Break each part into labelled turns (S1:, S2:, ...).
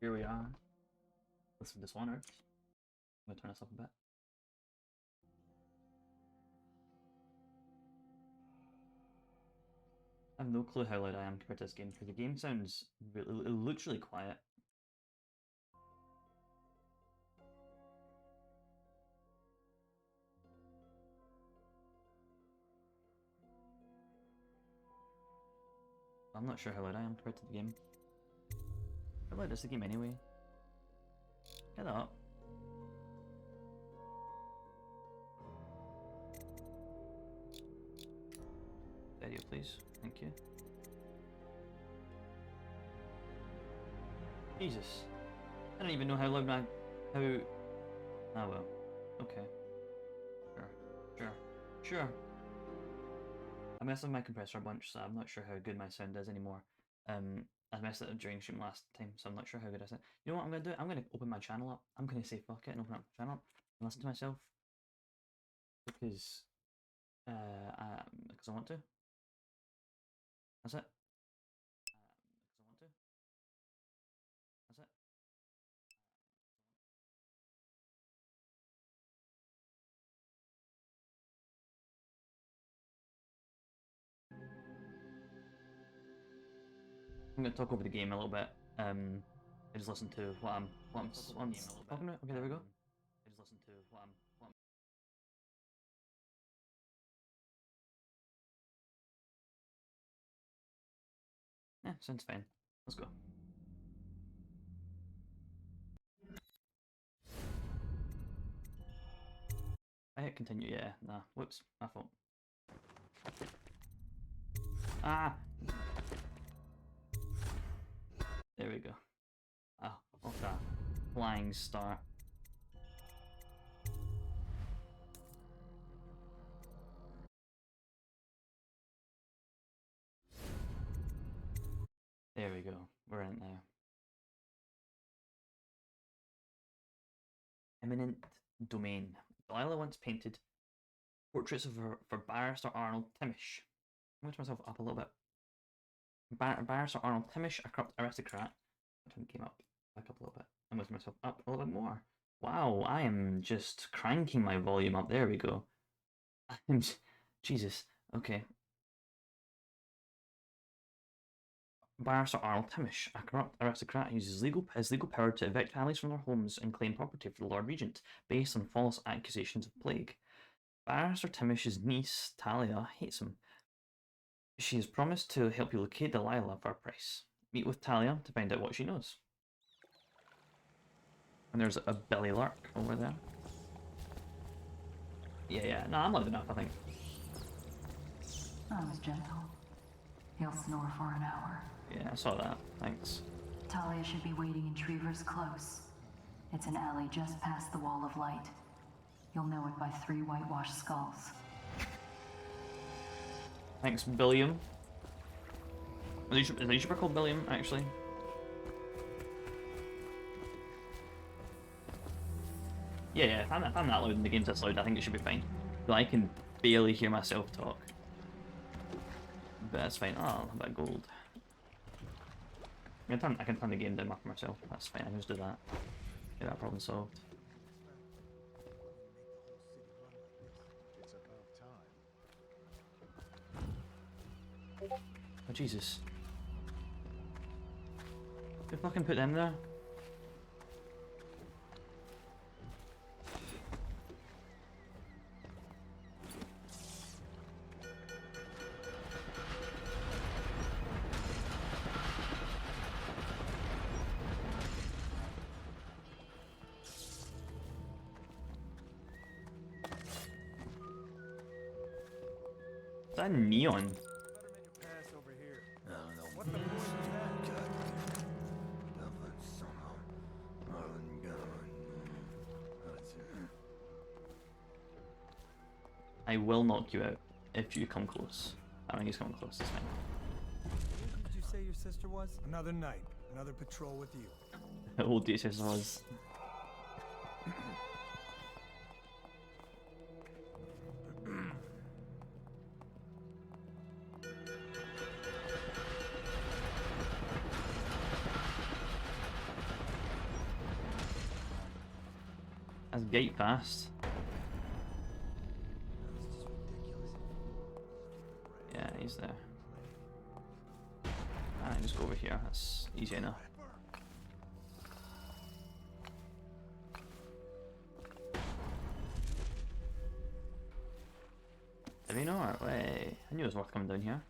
S1: Here we are with some Dishonored. I'm gonna turn this up a bit. I have no clue how loud I am compared to this game because the game sounds it looks really quiet. I'm not sure how loud I am compared to the game. How loud is the game anyway? Get that up. Video, please. Thank you. Jesus. I don't even know how loud I... How... Oh well. Okay. Sure. I messed with my compressor a bunch, so I'm not sure how good my sound is anymore. I messed it up during stream last time, so I'm not sure how good I sound. You know what I'm gonna do? I'm gonna open my channel up. I'm gonna say fuck it and open up my channel up and listen to myself. Because I want to. That's it. That's it. I'm gonna talk over the game a little bit. I just listen to what I'm talking about. Okay, there we go. I just listen to what I'm Yeah, sounds fine. Let's go. I hit continue, yeah. Nah, whoops, my fault. Ah! There we go. Ah, okay. Flying start. There we go. We're in it now. Eminent Domain. Delilah once painted portraits of her for Barrister Arnold Timish. I'm going to myself up a little bit. Barrister Arnold Timish, a corrupt aristocrat. That one came up back up a little bit. I'm going to myself up a little bit more. Wow, I am just cranking my volume up. There we go. Jesus. Okay. Barrister Arnold Timish, a corrupt aristocrat, uses his legal power to evict families from their homes and claim property for the Lord Regent, based on false accusations of plague. Barrister Timish's niece, Talia, hates him. She has promised to help you locate Delilah for a price. Meet with Talia to find out what she knows. And there's a belly lark over there. Yeah. No, I'm loud enough, I think.
S2: I was gentle. He'll snore for an hour.
S1: Yeah, I saw that. Thanks.
S2: Talia should be waiting in Trevor's Close. It's an alley just past the Wall of Light. You'll know it by 3 whitewashed skulls.
S1: Thanks, Billiam. Is the YouTuber called Billiam, actually? Yeah, if I'm that loud in the game's that's loud, I think it should be fine. Though I can barely hear myself talk. But that's fine. Oh, how about gold? I can turn the game down for myself. That's fine, I can just do that. Get that problem solved. Oh, Jesus. Who fucking put them there? Is that neon? I will knock you out if you come close. I think he's coming close, it's fine.
S3: Who did you say your sister was? Another night, another patrol with you.
S1: How old do you say this was? gate fast. Yeah, he's there. I just go over here. That's easy enough. Did we know our way? I knew it was worth coming down here.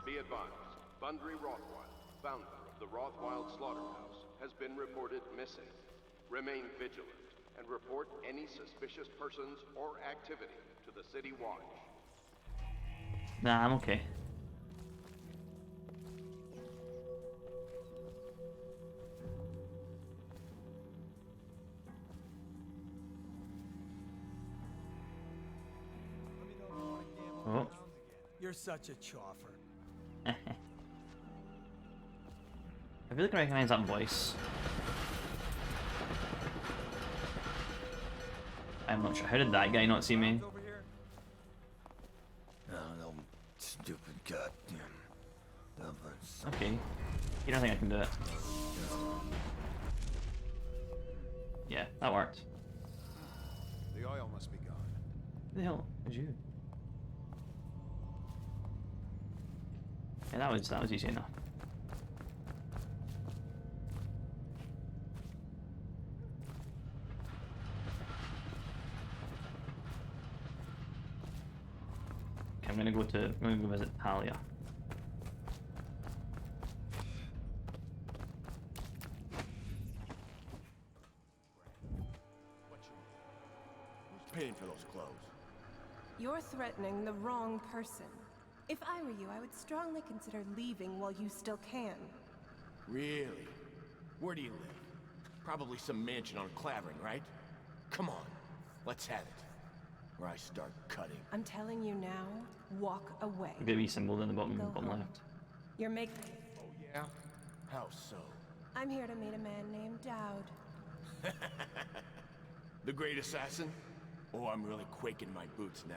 S4: Be advised, Bundry Rothwild, founder of the Rothwild Slaughterhouse, has been reported missing. Remain vigilant and report any suspicious persons or activity to the City Watch.
S1: Nah, I'm okay. Oh.
S3: You're such a choffer.
S1: I feel like I recognize that voice. I'm not sure. How did that guy not see me?
S3: Oh, no, stupid goddamn dumplings.
S1: Okay. You don't think I can do it? Yeah, that worked.
S3: The oil must be gone.
S1: Who the hell was you? Yeah, that was easy enough. Okay, I'm gonna go visit Talia.
S5: Who's paying for those clothes?
S6: You're threatening the wrong person. If I were you, I would strongly consider leaving while you still can.
S5: Really? Where do you live? Probably some mansion on Clavering, right? Come on, let's have it. Or I start cutting.
S6: I'm telling you now, walk away.
S1: A bit symbol in the bottom,
S6: Go
S1: bottom
S6: home.
S1: left.
S6: You're making...
S5: Oh yeah? How so?
S6: I'm here to meet a man named Dowd.
S5: The great assassin? Oh, I'm really quaking in my boots now.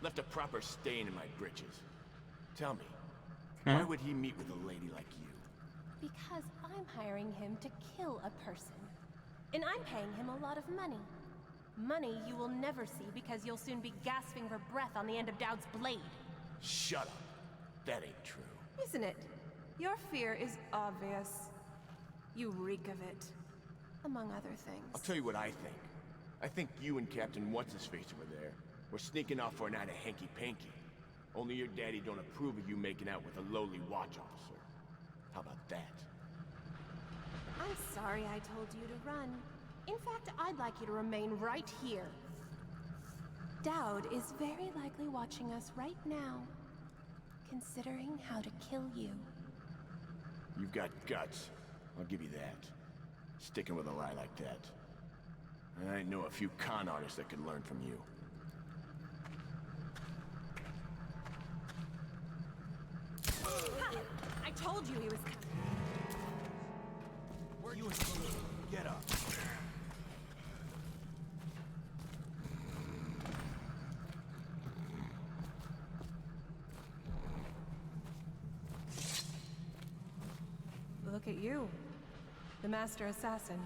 S5: Left a proper stain in my britches. Tell me, why would he meet with a lady like you?
S6: Because I'm hiring him to kill a person. And I'm paying him a lot of money. Money you will never see because you'll soon be gasping for breath on the end of Dowd's blade.
S5: Shut up. That ain't true.
S6: Isn't it? Your fear is obvious. You reek of it. Among other things.
S5: I'll tell you what I think. I think you and Captain What's-His-Face over there were sneaking off for a night of hanky-panky. Only your daddy don't approve of you making out with a lowly watch officer. How about that?
S6: I'm sorry I told you to run. In fact, I'd like you to remain right here. Dowd is very likely watching us right now, considering how to kill you.
S5: You've got guts. I'll give you that. Sticking with a lie like that. I know a few con artists that could learn from you.
S6: I told you he was coming.
S3: Where you get up.
S6: Look at you, the master assassin.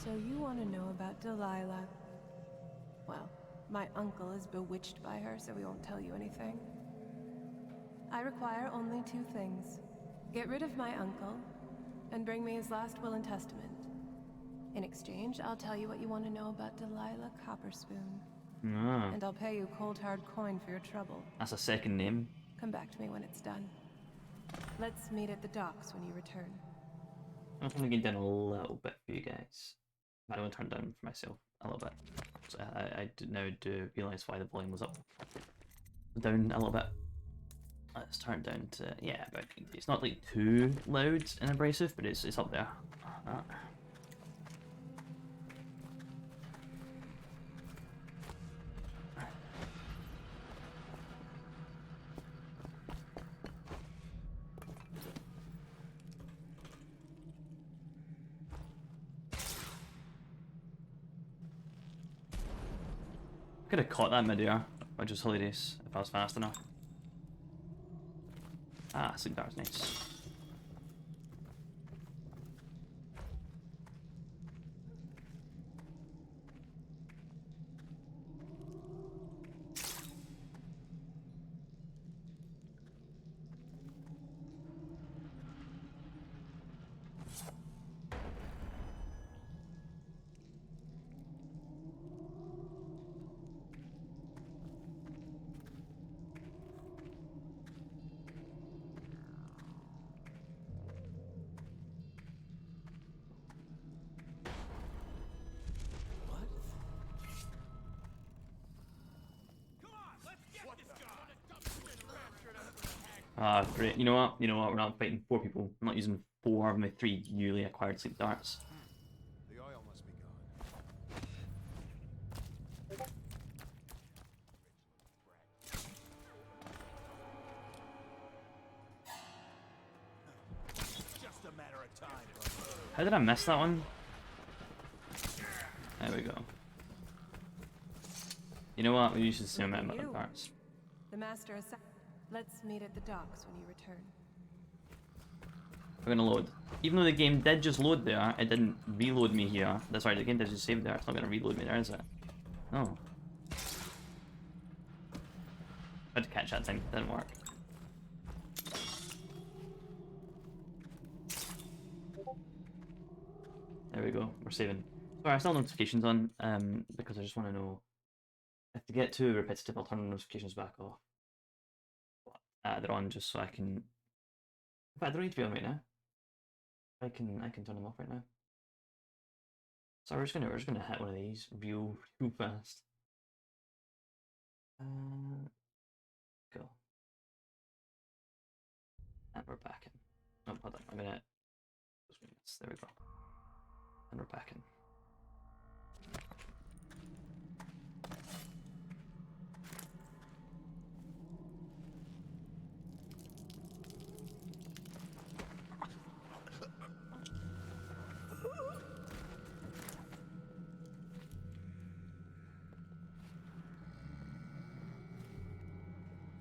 S6: So you want to know about Delilah? Well, my uncle is bewitched by her, so we won't tell you anything. I require only two things. Get rid of my uncle, and bring me his last will and testament. In exchange, I'll tell you what you want to know about Delilah Copperspoon.
S1: Ah,
S6: And I'll pay you cold hard coin for your trouble.
S1: that's a second name.
S6: Come back to me when it's done. Let's meet at the docks when you return.
S1: I'm going to get down a little bit for you guys. I want to turn down for myself a little bit. So I now do realise why the volume was up. Down a little bit. Let's turn it down to, yeah, about, it's not like too loud and abrasive, but it's up there. Could have caught that mid-air, which was hilarious if I was fast enough. Ah, sleep dart's nice. Ah, great. You know what? You know what? We're not fighting 4 people. I'm not using 4 of my 3 newly acquired sleep darts.
S3: The oil must be gone. Just a matter of time.
S1: How did I miss that one? There we go. You know what? We use the same amount of darts.
S6: The master assassin. Let's meet at the docks when you return.
S1: We're gonna load. Even though the game did just load there, it didn't reload me here. That's right, the game did just save there. It's not gonna reload me there, is it? No. Tried to catch that time, didn't work. There we go, we're saving. Sorry, I still have notifications on, because I just want to know if they get too repetitive, I'll turn the notifications back off. They're on just so I can. In fact, they don't need to be on right now. I can turn them off right now. So we're just gonna hit one of these real fast. Go. And we're back in. Oh, hold on, I'm gonna. There we go. And we're back in.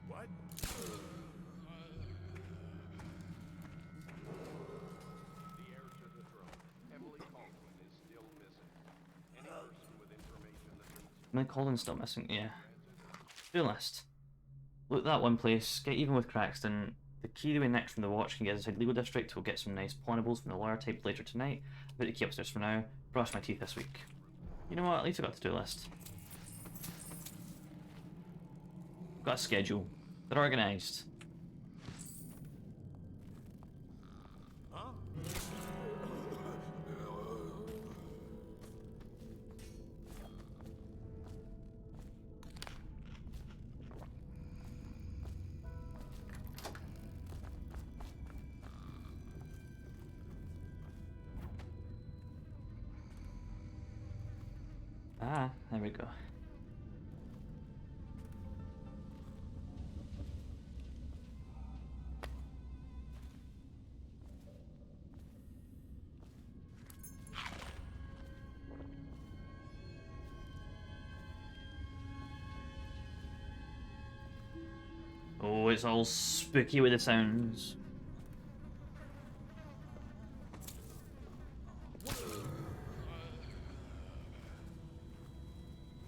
S5: What?
S4: The heir to the throne, Emily Baldwin, is still missing. Any person with information that leads
S1: Emily Collins still missing, yeah. Do list. Look that one place, get even with Craxton. The key that we nicked from the watch can get us inside legal district. We'll get some nice pawnables from the lawyer type later tonight. Put the key upstairs for now. Brush my teeth this week. You know what, at least I got a to-do list. Got a schedule. They're organised.
S5: Huh?
S1: Ah, there we go. Oh, it's all spooky with the sounds.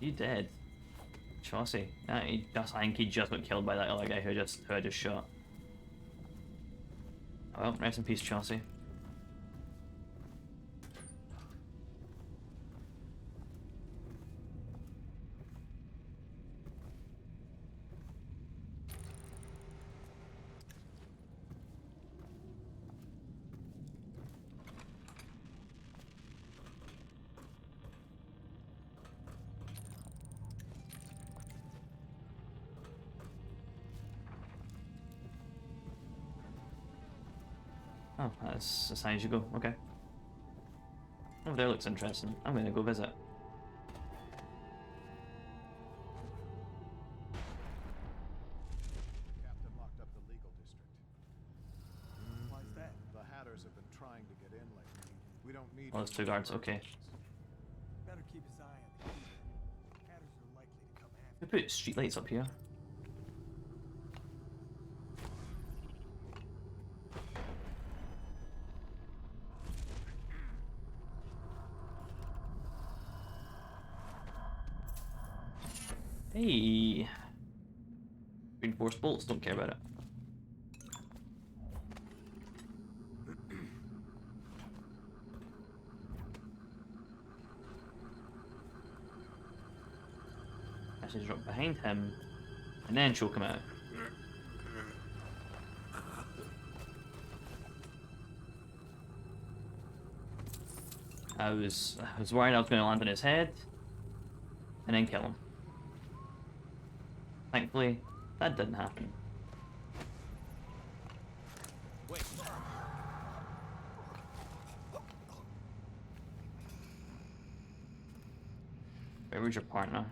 S1: You dead, Chauncey? I think he just got killed by that other guy who I just shot. Well, rest in peace, Chauncey. Oh, that's as high as you go. Okay. Over there looks interesting. I'm gonna go visit.
S7: Captain locked up the legal district.
S3: Why's that?
S7: The Hatters have been trying to get in lately. We don't need.
S1: Oh, there's 2 guards. Okay.
S3: Better keep his eye on the key. Hatters are likely to come
S1: We put streetlights up here. Hey! Reinforced bolts, don't care about it. Actually drop behind him and then choke him out. I was worried I was going to land on his head and then kill him. Thankfully, that didn't happen.
S5: Wait.
S1: Where was your partner?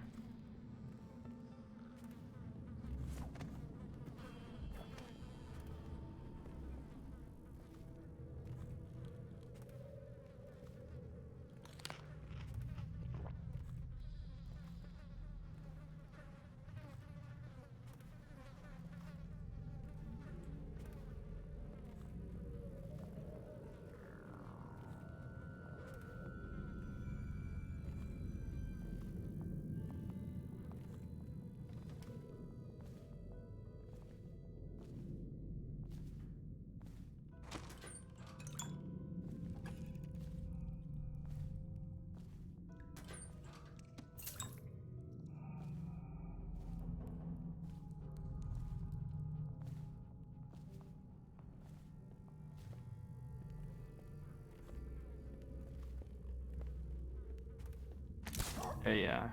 S1: There you are.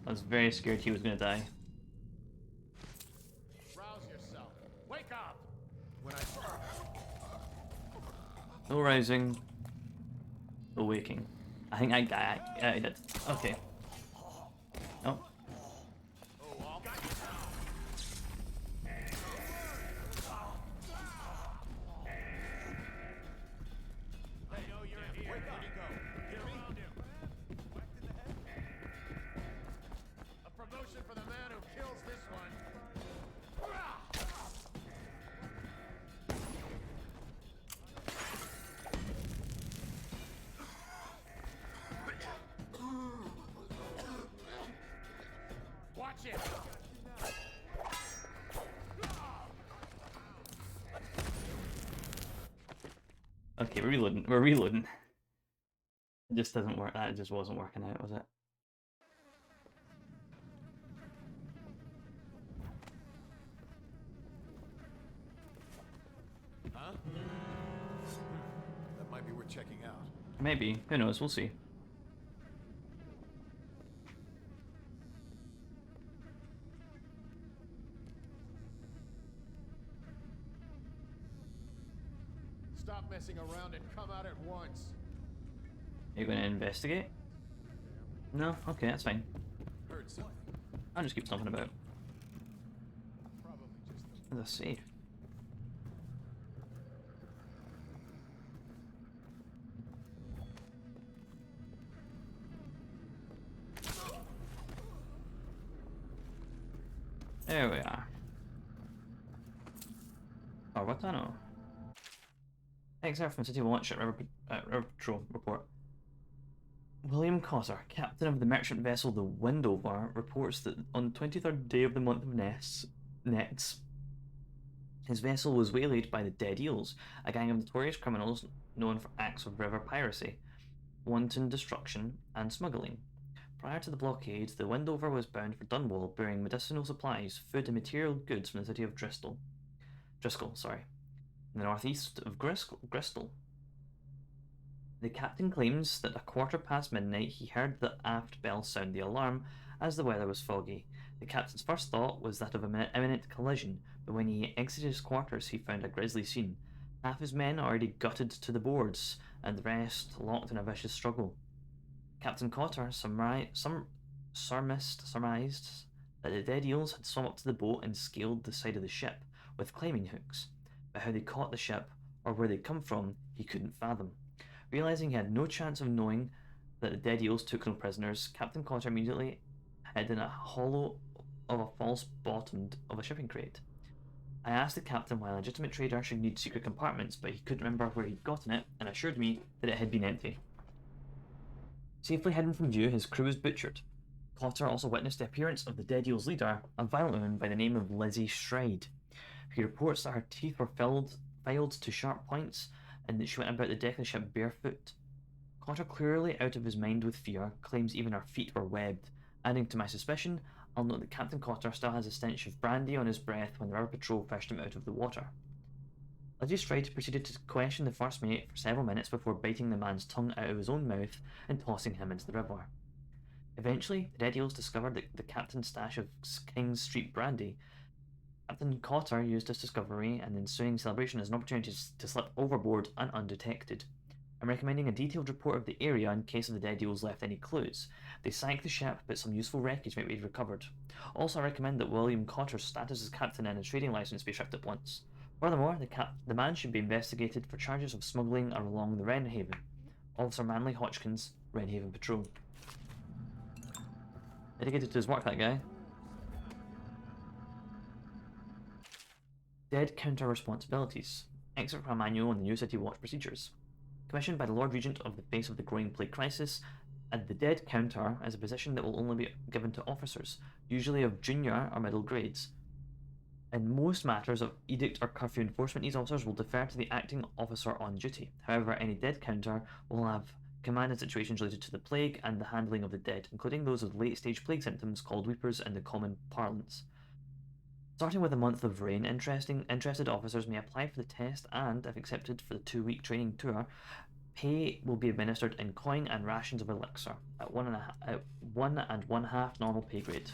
S1: I was very scared he was gonna die.
S5: Rouse yourself. Wake up!
S7: When I
S1: No rising. No waking. I think I did. Okay. No.
S5: A promotion for the man who kills this one. Watch it.
S1: Okay, we're reloading. We're reloading. It just doesn't work. That just wasn't working out, was it?
S5: Huh?
S7: that might be worth checking out.
S1: Maybe. Who knows? We'll see.
S5: Stop messing around and come out at once.
S1: Are you going to investigate? No? Okay, that's fine.
S7: Heard something.
S1: I'll just keep stomping about.
S7: Probably just the
S1: There's a safe. There we are. Oh, what I know. Excerpt from City Watch at River Patrol report. William Cotter, captain of the merchant vessel the Windover, reports that on the 23rd day of the month of Nets, his vessel was waylaid by the Dead Eels, a gang of notorious criminals known for acts of river piracy, wanton destruction, and smuggling. Prior to the blockade, the Windover was bound for Dunwall, bearing medicinal supplies, food, and material goods from the city of Driscoll, in the northeast of Bristol. The captain claims that midnight he heard the aft bell sound the alarm as the weather was foggy. The captain's first thought was that of an imminent collision, but when he exited his quarters he found a grisly scene. Half his men already gutted to the boards, and the rest locked in a vicious struggle. Captain Cotter surmised that the dead eels had swum up to the boat and scaled the side of the ship with climbing hooks, but how they caught the ship or where they'd come from he couldn't fathom. Realizing he had no chance of knowing that the dead eels took no prisoners, Captain Cotter immediately hid in a hollow of a false bottomed of a shipping crate. I asked the captain why a legitimate trader should need secret compartments, but he couldn't remember where he'd gotten it and assured me that it had been empty. Safely hidden from view, his crew was butchered. Cotter also witnessed the appearance of the dead eel's leader, a violent woman by the name of Lizzie Stride. He reports that her teeth were filed to sharp points and that she went about the deck of the ship barefoot. Cotter, clearly out of his mind with fear, claims even her feet were webbed. Adding to my suspicion, I'll note that Captain Cotter still has a stench of brandy on his breath when the river patrol fished him out of the water. Lizzie Stride proceeded to question the first mate for several minutes before biting the man's tongue out of his own mouth and tossing him into the river. Eventually, the dead eels discovered the captain's stash of King's Street brandy. Captain Cotter used this discovery and the ensuing celebration as an opportunity to slip overboard and undetected. I'm recommending a detailed report of the area in case of the dead eels left any clues. They sank the ship, but some useful wreckage might be recovered. Also, I recommend that William Cotter's status as captain and his trading license be stripped at once. Furthermore, the man should be investigated for charges of smuggling along the Wren Haven. Officer Manley Hodgkins, Wren Haven Patrol. Dedicated to his work, that guy. Dead Counter Responsibilities. Excerpt from a manual on the New City Watch procedures. Commissioned by the Lord Regent of the face of the growing plague crisis, the Dead Counter is a position that will only be given to officers, usually of junior or middle grades. In most matters of edict or curfew enforcement, these officers will defer to the acting officer on duty. However, any Dead Counter will have command in situations related to the plague and the handling of the dead, including those with late-stage plague symptoms called weepers in the common parlance. Starting with the month of rain, interested officers may apply for the test and, if accepted for the 2-week training tour, pay will be administered in coin and rations of elixir at 1.5 normal pay grade.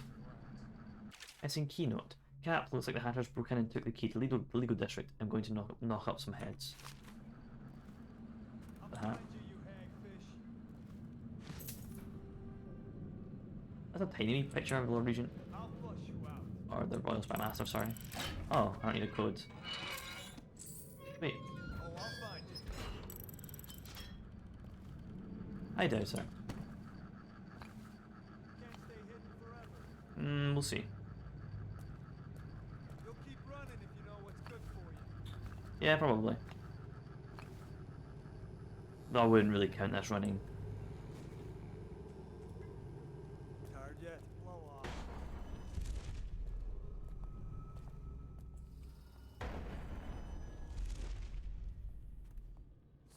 S1: Missing keynote. Cap, looks like the Hatters broke in and took the key to the legal district. I'm going to knock up some heads. That's a tiny picture of the Lord Regent. Or the Royal Spy Master, sorry. Oh, I don't need a code. Wait. I doubt so. We'll see.
S3: You'll keep running if you know what's good for you.
S1: Yeah, probably. Though I wouldn't really count this running.
S3: Tired yet? Blow off.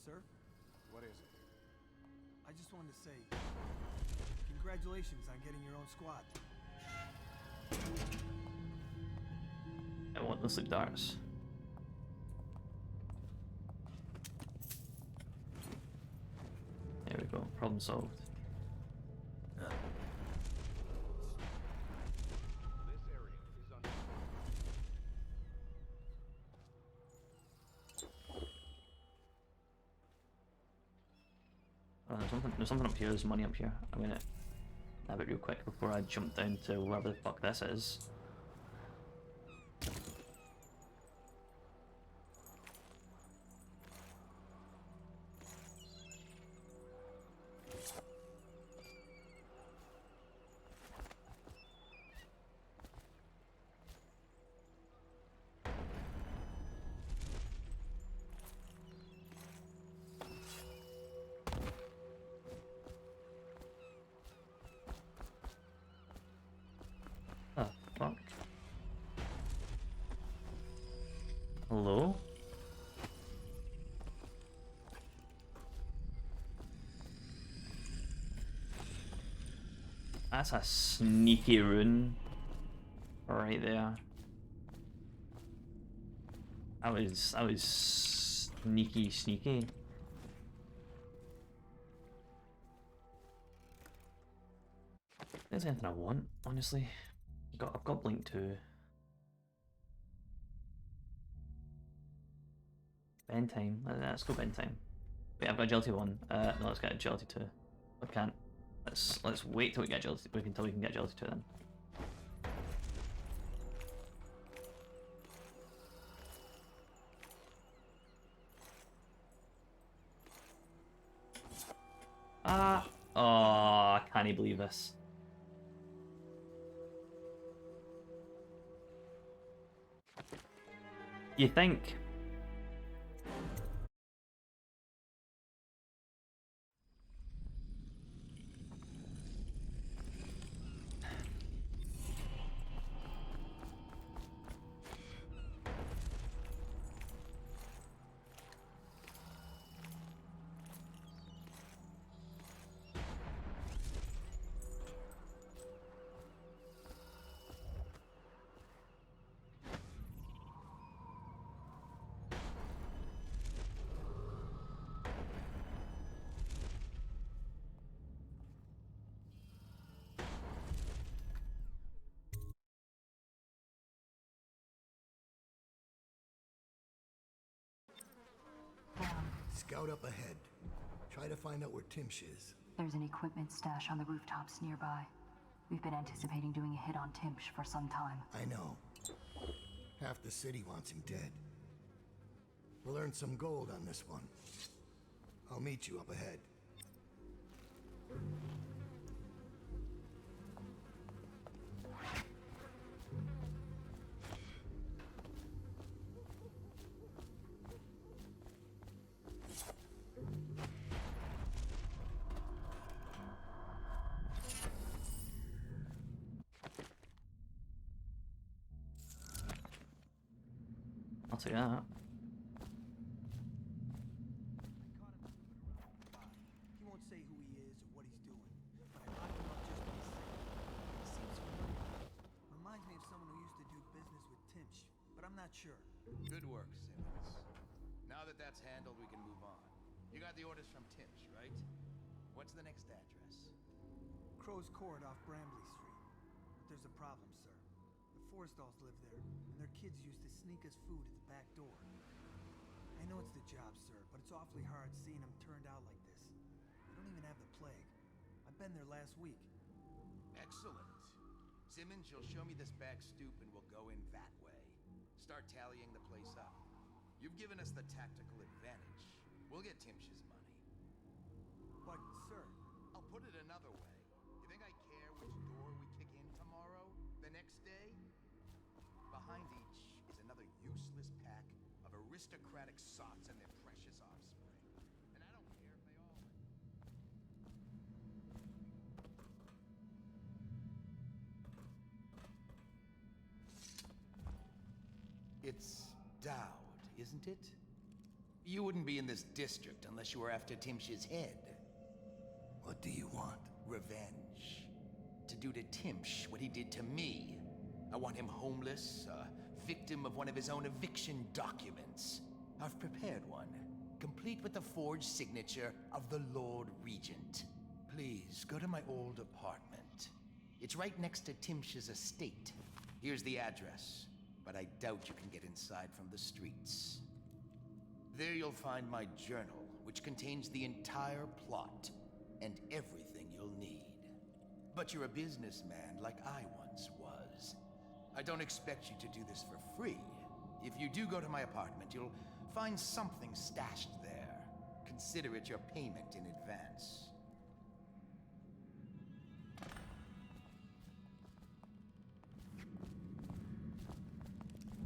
S3: Sir?
S7: What is it?
S3: I just wanted to say, congratulations on getting your own squad.
S1: I want the sleep darts. There we go, problem solved.
S4: This area is under...
S1: Oh, there's something up here, there's money up here. I'm gonna have it real quick before I jump down to wherever the fuck this is. Oh, fuck. Hello? That's a sneaky rune. Right there. That was sneaky. There's anything I want, honestly. I've got Blink 2. Bend time. Let's go bend time. Wait, I've got Agility 1. No, let's get Agility 2. I can't. Let's wait till we get Agility. Until we can get Agility 2 then. Ah. Oh, I can't believe this. You think?
S3: Scout up ahead. Try to find out where Timsh is.
S2: There's an equipment stash on the rooftops nearby. We've been anticipating doing a hit on Timsh for some time.
S3: I know. Half the city wants him dead. We'll earn some gold on this one. I'll meet you up ahead.
S1: I'll take that.
S3: He won't say who he is or what he's doing, but I locked him up just to be safe. He seems familiar. Reminds me of someone who used to do business with Timsh, but I'm not sure.
S8: Good work, Simmons. Now that that's handled, we can move on. You got the orders from Timsh, right? What's the next address?
S3: Crow's Court off Bramley Street. But there's a problem, sir. The Forrestalls live there, and their kids used to sneak us food at the back door. I know it's the job, sir, but it's awfully hard seeing them turned out like this. They don't even have the plague. I've been there last week.
S8: Excellent. Simmons, you'll show me this back stoop and we'll go in that way. Start tallying the place up. You've given us the tactical advantage. We'll get Timsh's money.
S3: But, sir,
S8: I'll put it another way. You think I care which door we kick in tomorrow? The next day? Behind each is another useless pack of aristocratic sots and their precious offspring. And I don't care if they all... It's Dowd, isn't it? You wouldn't be in this district unless you were after Timsh's head.
S3: what do you want?
S8: Revenge. To do to Timsh what he did to me. I want him homeless, a victim of one of his own eviction documents. I've prepared one, complete with the forged signature of the Lord Regent. Please, go to my old apartment. It's right next to Timsh's estate. Here's the address, but I doubt you can get inside from the streets. There you'll find my journal, which contains the entire plot and everything you'll need. But you're a businessman like I once was. I don't expect you to do this for free. If you do go to my apartment, you'll find something stashed there. Consider it your payment in advance.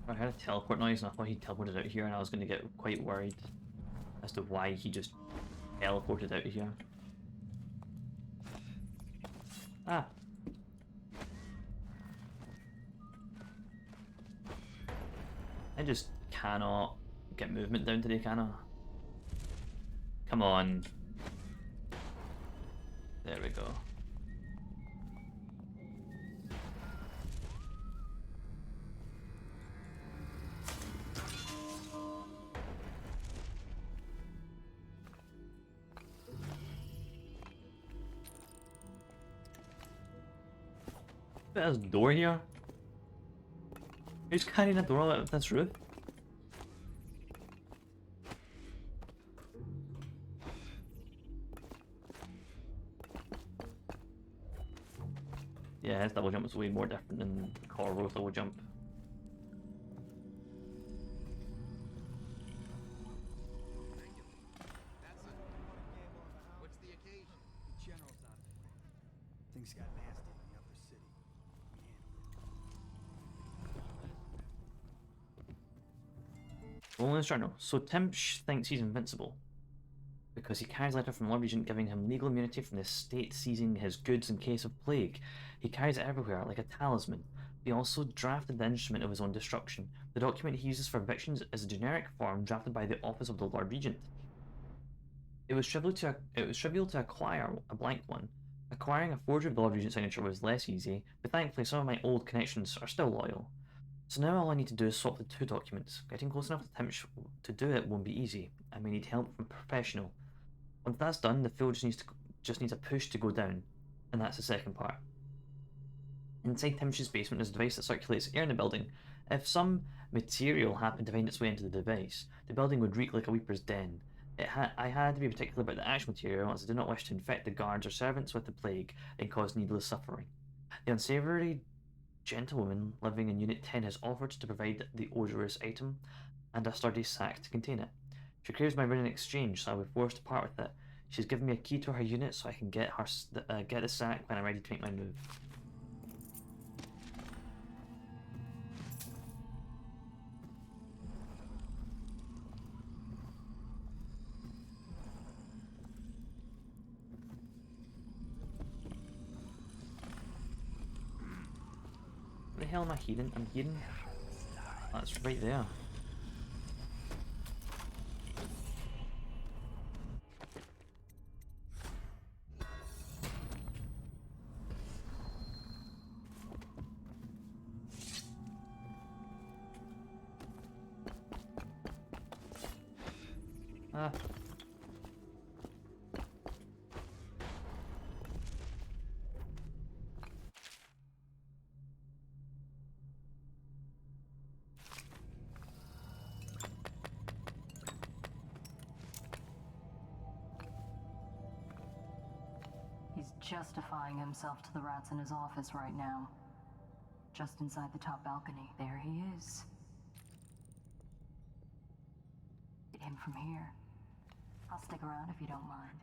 S1: I heard a teleport noise and I thought he teleported out here and I was going to get quite worried as to why he just teleported out here. Ah. I just cannot get movement down today, can I? Come on. There we go. There's a door here. Who's carrying a door out of this roof? Yeah, his double jump is way more different than Corvo's double jump.
S8: That's it. What's the occasion?
S3: Things got nasty in the upper city. We handled it.
S1: Roland's journal. So Timsh thinks he's invincible because he carries a letter from Lord Regent giving him legal immunity from the state seizing his goods in case of plague. He carries it everywhere, like a talisman. He also drafted the instrument of his own destruction. The document he uses for evictions is a generic form drafted by the office of the Lord Regent. It was trivial to acquire a blank one. Acquiring a forgery of the Lord Regent's signature was less easy, but thankfully some of my old connections are still loyal. So now all I need to do is swap the two documents. Getting close enough to Timsh to do it won't be easy. I may need help from a professional. Once that's done, the field just needs a push to go down, and that's the second part. Inside Timsh's basement is a device that circulates air in the building. If some material happened to find its way into the device, the building would reek like a weeper's den. I had to be particular about the actual material, as I did not wish to infect the guards or servants with the plague and cause needless suffering. The unsavory gentlewoman living in Unit 10 has offered to provide the odorous item and a sturdy sack to contain it. She craves my ring in exchange, so I will be forced to part with it. She's given me a key to her unit so I can get the sack when I'm ready to make my move. What the hell am I hearing? I'm hearing? That's right there. Ah.
S2: He's justifying himself to the rats in his office right now. Just inside the top balcony, there he is. Get him from here. I'll stick around if you don't mind.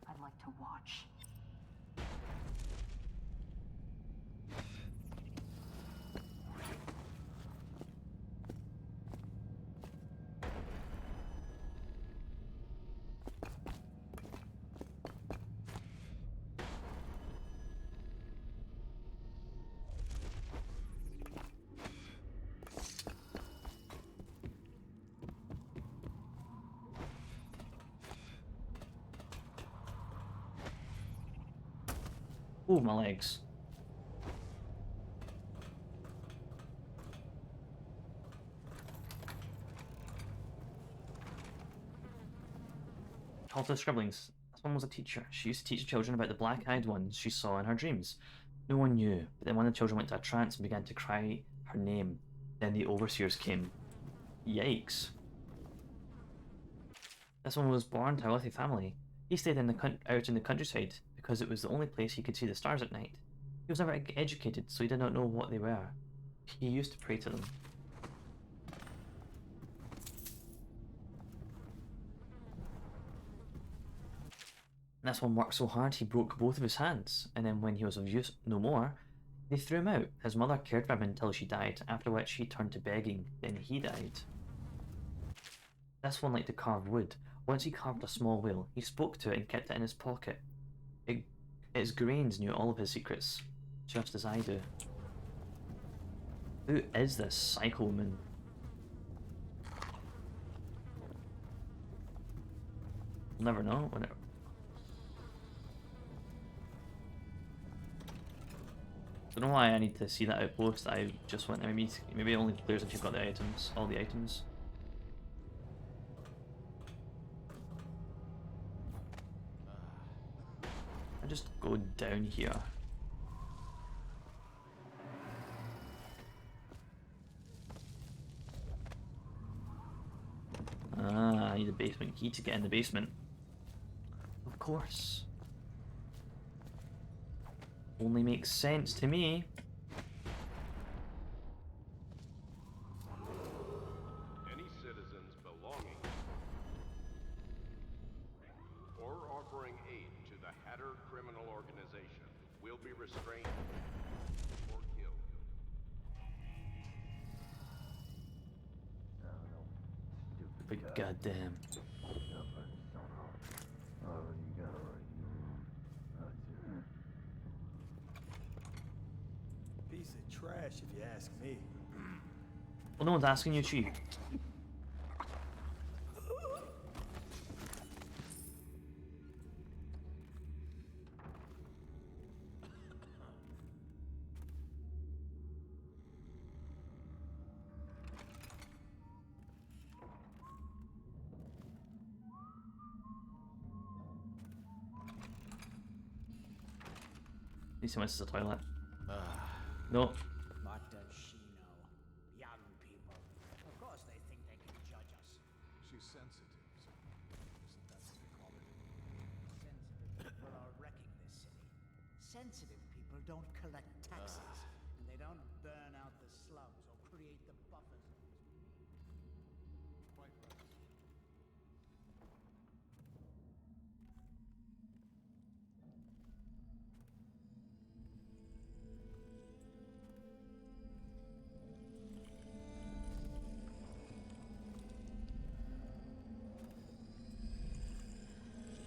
S2: I'd like to watch.
S1: Ooh, my legs. Halter Scribblings. This one was a teacher. She used to teach children about the black-eyed ones she saw in her dreams. No one knew, but then one of the children went to a trance and began to cry her name. Then the overseers came. Yikes. This one was born to a wealthy family. He stayed out in the countryside because it was the only place he could see the stars at night. He was never educated, so he did not know what they were. He used to pray to them. This one worked so hard he broke both of his hands, and then when he was of use no more, they threw him out. His mother cared for him until she died, after which he turned to begging, then he died. This one liked to carve wood. Once he carved a small whale, he spoke to it and kept it in his pocket. Its grains knew all of his secrets, just as I do. Who is this psycho woman? We'll never know. Whenever. I don't know why I need to see that outpost that I just went there. Maybe only players if you've got the items, all the items. I just go down here. Ah, I need a basement key to get in the basement. Of course. Only makes sense to me.
S4: Any citizens belonging or offering aid to the Hatter criminal organization will be restrained or killed.
S1: But goddamn.
S3: Piece of trash, if you ask me.
S1: Well, no one's asking you, Chief. He said this is a toilet. No.
S9: What does she know? Young people. Of course they think they can judge us.
S7: She's sensitive, so isn't that what they call it?
S9: Sensitive people are wrecking this city. Sensitive people don't collect taxes, and they don't burn out the slums or create the buffer zones we need.
S7: Quite right.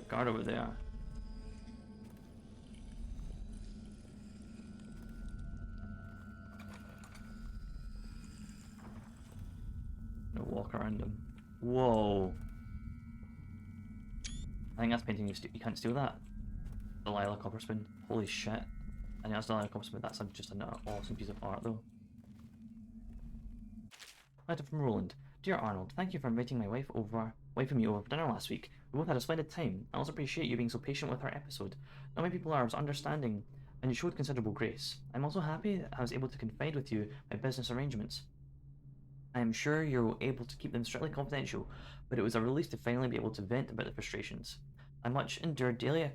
S1: Guard over there. No, walk around them. Whoa. I think that's painting you can't steal that. Delilah Copperspoon. Holy shit. I think that's Delilah Copperspoon. That's just an awesome piece of art though. Letter from Roland. Dear Arnold, thank you for inviting my wife and me over for dinner last week. We both had a splendid time. I also appreciate you being so patient with our episode. Not many people are as understanding, and you showed considerable grace. I'm also happy that I was able to confide with you my business arrangements. I am sure you're able to keep them strictly confidential, but it was a relief to finally be able to vent about the frustrations. I much endure daily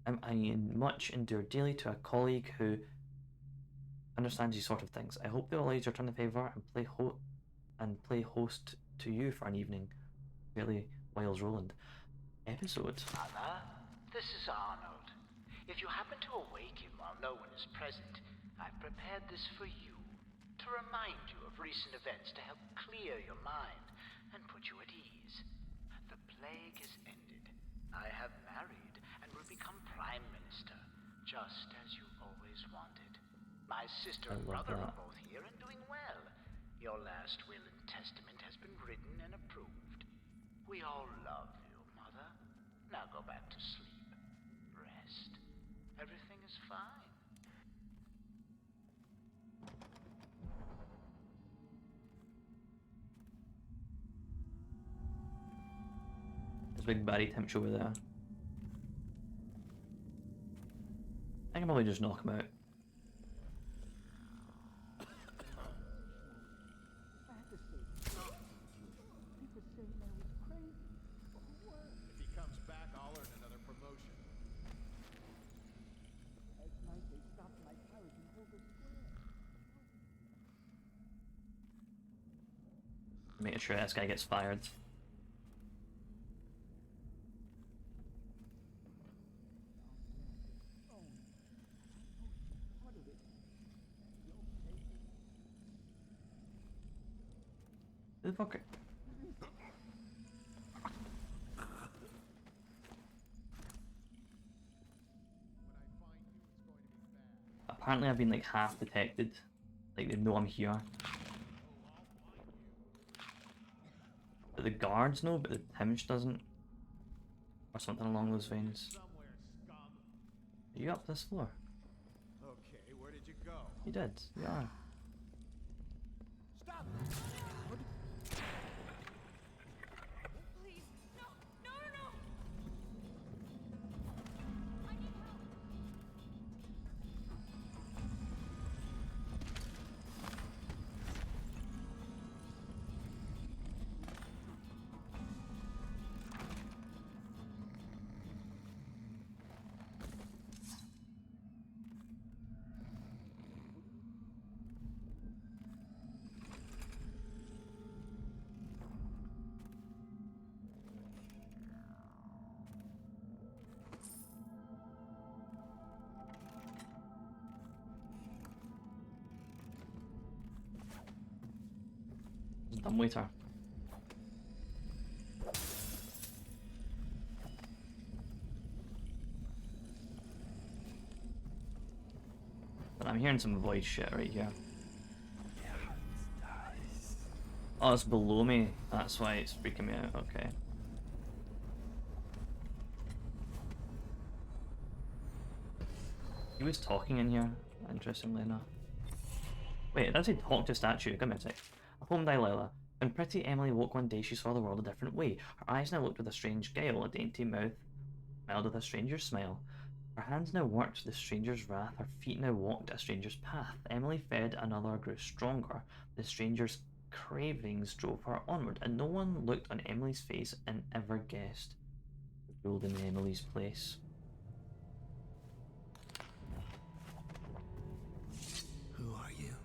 S1: to a colleague who understands these sort of things. I hope they will allow you to return the favour and play host to you for an evening. Really, Wiles Roland. Episode.
S9: Mother, this is Arnold. If you happen to awaken while no one is present, I've prepared this for you, to remind you of recent events to help clear your mind and put you at ease. The plague is ended. I have married and will become Prime Minister, just as you always wanted. My sister and brother are both here and doing well. Your last will and testament has been written and approved. We all love you, Mother. Now go back to sleep. Rest. Everything is fine.
S1: There's a big baddie Timch over there. I can probably just knock him out.
S7: If he comes back, I'll earn another promotion.
S1: Making sure this guy gets fired. Who the fuck? Apparently I've been like half detected. Like they know I'm here. But the guards know, but the Timsh doesn't. Or something along those veins. Are you up this floor?
S7: Okay, where did you go?
S1: You did, yeah.
S7: Stop!
S6: Please, no, no, no, no! I need help.
S1: Dumbwaiter. But I'm hearing some voice shit right here. Oh, it's below me. That's why it's freaking me out. Okay. He was talking in here, interestingly enough. Wait, it does say talk to statue. Give me a sec. A home Delilah. When pretty Emily woke one day, she saw the world a different way. Her eyes now looked with a strange guile, a dainty mouth smiled with a stranger's smile. Her hands now worked the stranger's wrath, her feet now walked a stranger's path. Emily fed, another grew stronger. The stranger's cravings drove her onward, and no one looked on Emily's face and ever guessed who ruled in Emily's place.
S8: Who are you?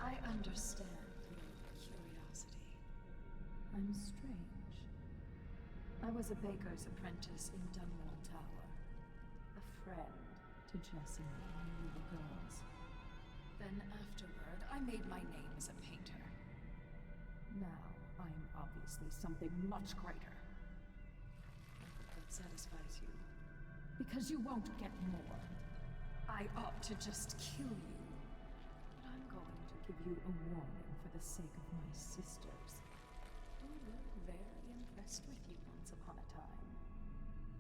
S2: I understand your curiosity. I'm strange. I was a baker's apprentice in Dumbwall Tower. A friend to Jessie when we were girls. Then afterward, I made my name as a painter. Now, I'm obviously something much greater. I hope that satisfies you. Because you won't get more. I ought to just kill you. But I'm going to give you a warning for the sake of my sisters, who were very impressed with you once upon a time.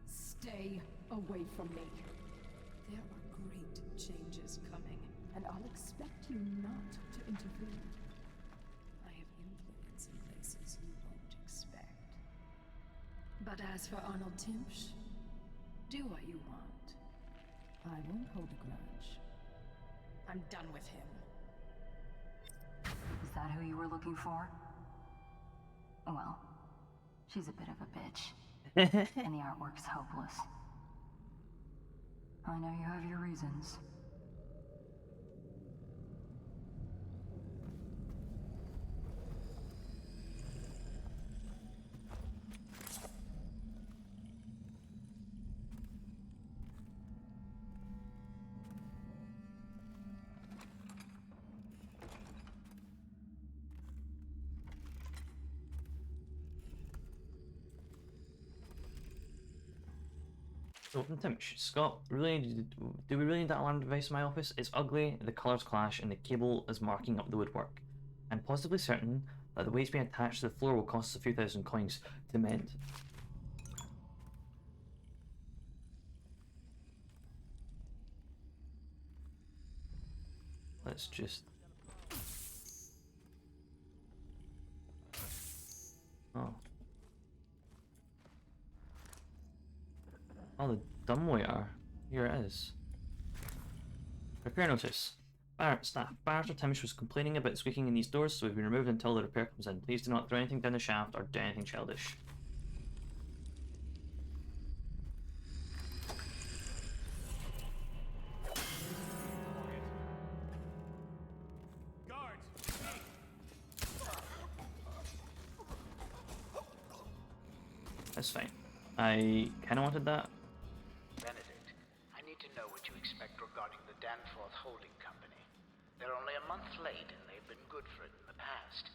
S2: Stay away from me. There are great changes coming, and I'll expect you not to interfere. I have influence in places you won't expect. But as for Arnold Timpsch, do what you want. I won't hold a grudge. I'm done with him. Is that who you were looking for? Well, she's a bit of a bitch. And the artwork's hopeless. I know you have your reasons.
S1: So from Timch, Scott, really, do we really need that alarm device in my office? It's ugly, the colours clash, and the cable is marking up the woodwork. I'm positively certain that the way it's being attached to the floor will cost us a few thousand coins to mend. Let's just... Oh. Oh, the dumbwaiter. Here it is. Repair notice. Staff. Barrister Timmish was complaining about squeaking in these doors, so we've been removed until the repair comes in. Please do not throw anything down the shaft or do anything childish. That's fine. I kinda wanted that.
S9: Benedict, I need to know what you expect regarding the Danforth Holding Company. They're only a month late, and they've been good for it in the past.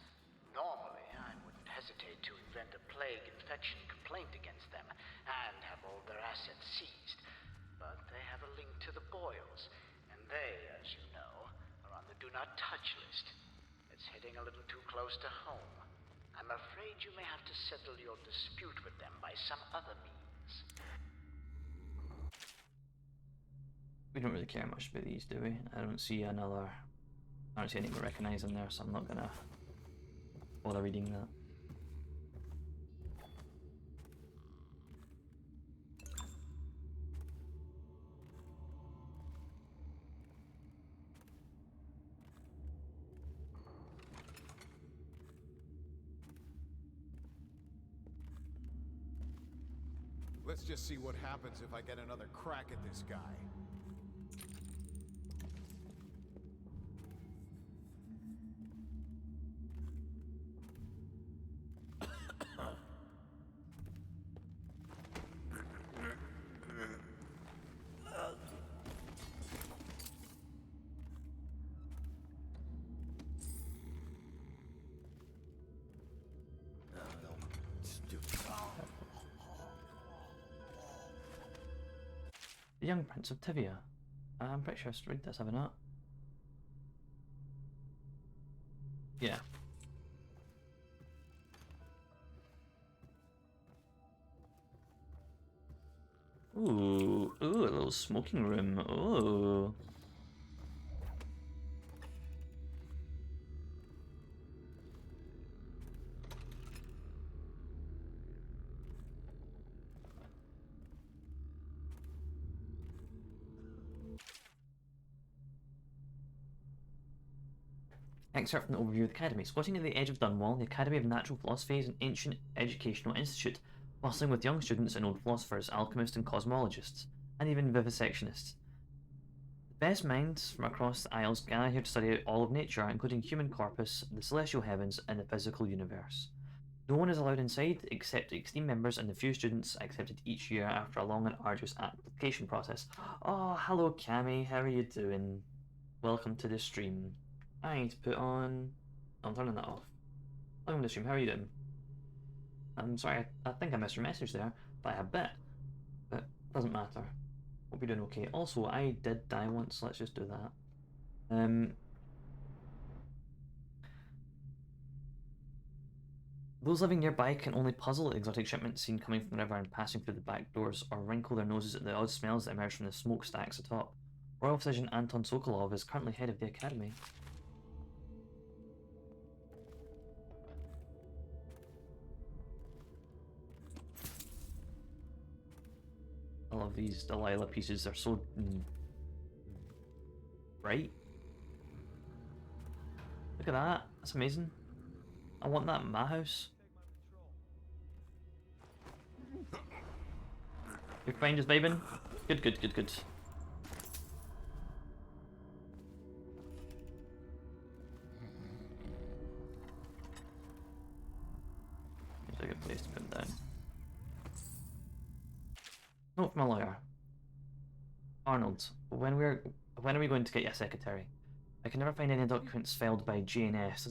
S9: Normally, I wouldn't hesitate to invent a plague infection complaint against them and have all their assets seized. But they have a link to the Boyles, and they, as you know, are on the Do Not Touch list. It's hitting a little too close to home. I'm afraid you may have to settle your dispute with them by some other means.
S1: We don't really care much about these, do we? I don't see another... I don't see anything to recognise in there, so I'm not gonna bother reading that.
S7: Let's just see what happens if I get another crack at this guy.
S1: The Young Prince of Tivia. I'm pretty sure I read this, have I not? Yeah. Ooh, a little smoking room. Ooh. Excerpt from the overview of the Academy. Squatting at the edge of Dunwall, the Academy of Natural Philosophy is an ancient educational institute, bustling with young students and old philosophers, alchemists and cosmologists, and even vivisectionists. The best minds from across the Isles gather here to study all of nature, including human corpus, the celestial heavens, and the physical universe. No one is allowed inside except esteemed members and the few students accepted each year after a long and arduous application process. Oh, hello Cammy, how are you doing? Welcome to the stream. I need to put on... I'm turning that off. Welcome to the stream, how are you doing? I'm sorry, I think I missed your message there by a bit, but doesn't matter. Hope you're doing okay. Also, I did die once, let's just do that. Those living nearby can only puzzle at the exotic shipments seen coming from the river and passing through the back doors, or wrinkle their noses at the odd smells that emerge from the smokestacks atop. Royal Physician Anton Sokolov is currently head of the Academy. I love these Delilah pieces, they're so bright. Look at that, that's amazing. I want that in my house. You're fine, just vibing? Good, good, good, good. Here's a good place to put him down. Note from a lawyer. Arnold, when are we going to get you a secretary? I can never find any documents filed by J and S,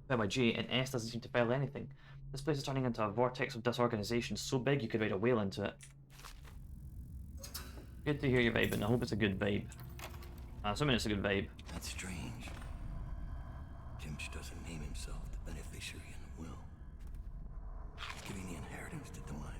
S1: by J and S doesn't seem to file anything. This place is turning into a vortex of disorganization so big you could ride a whale into it. Good to hear you vibing. I hope it's a good vibe. Assuming it's a good vibe.
S10: That's strange. Timsh doesn't name himself the beneficiary in the will, giving the inheritance to Delilah.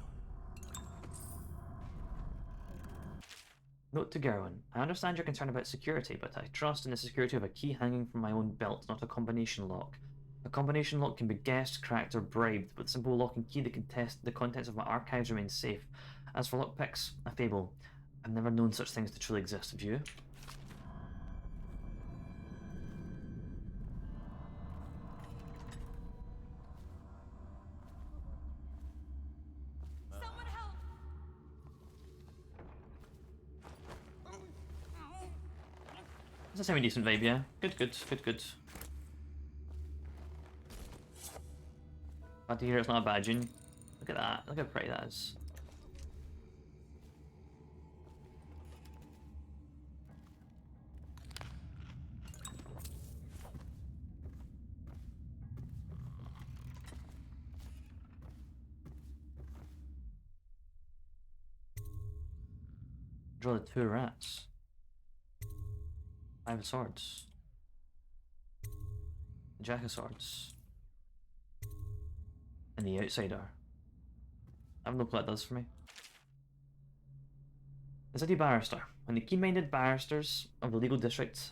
S1: Note to Gerwin. I understand you're concerned about security, but I trust in the security of a key hanging from my own belt, not a combination lock. A combination lock can be guessed, cracked, or bribed. With a simple lock and key, the contents of my archives remain safe. As for lockpicks, a fable. I've never known such things to truly exist. Have you?
S6: Someone help!
S1: It's a semi-decent vibe, yeah. Good, good, good, good. Glad to hear it's not a badging. Look at that. Look how pretty that is. Draw the two rats. 5 of swords. The Jack of swords. And the outsider. I have no clue what that does for me. The city barrister. When the keen-minded barristers of the legal district,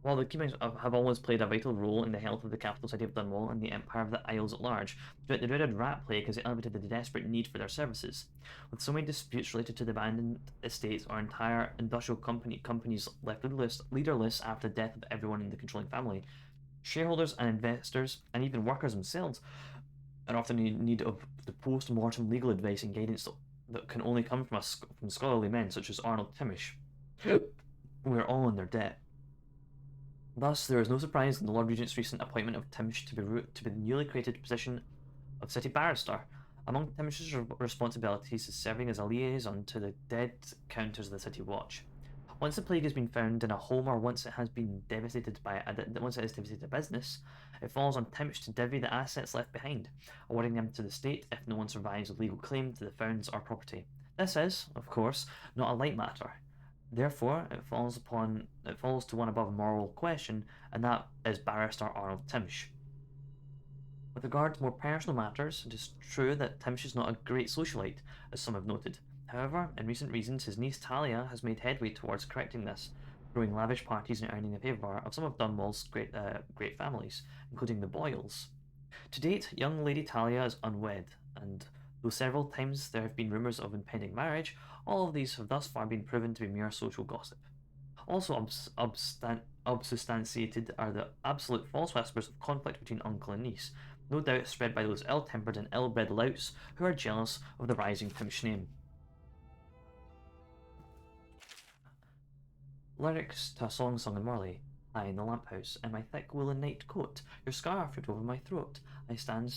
S1: while the keen-minded have always played a vital role in the health of the capital city of Dunwall and the empire of the Isles at large, the dreaded rat plague has elevated the desperate need for their services. With so many disputes related to the abandoned estates or entire industrial companies left leaderless after the death of everyone in the controlling family, shareholders and investors, and even workers themselves, are often in need of the post-mortem legal advice and guidance that can only come from scholarly men such as Arnold Timish. We are all in their debt. Thus, there is no surprise in the Lord Regent's recent appointment of Timish to the newly created position of City Barrister. Among Timish's responsibilities is serving as a liaison to the dead counters of the City Watch. Once the plague has been found in a home, or once it has been devastated once it has devastated a business, it falls on Timish to divvy the assets left behind, awarding them to the state if no one survives a legal claim to the funds or property. This is, of course, not a light matter. Therefore, it falls to one above moral question, and that is Barrister Arnold Timsh. With regard to more personal matters, it is true that Timsh is not a great socialite, as some have noted. However, in recent reasons, his niece Talia has made headway towards correcting this, throwing lavish parties and earning the favour of some of Dunwall's great families, including the Boyles. To date, young Lady Talia is unwed, and though several times there have been rumours of impending marriage, all of these have thus far been proven to be mere social gossip. Also obsubstantiated are the absolute false whispers of conflict between uncle and niece, no doubt spread by those ill-tempered and ill-bred louts who are jealous of the rising Timsh name. Lyrics to a song sung in Morley. I in the lamp house, in my thick woolen night coat, your scarf wrapped over my throat. I stand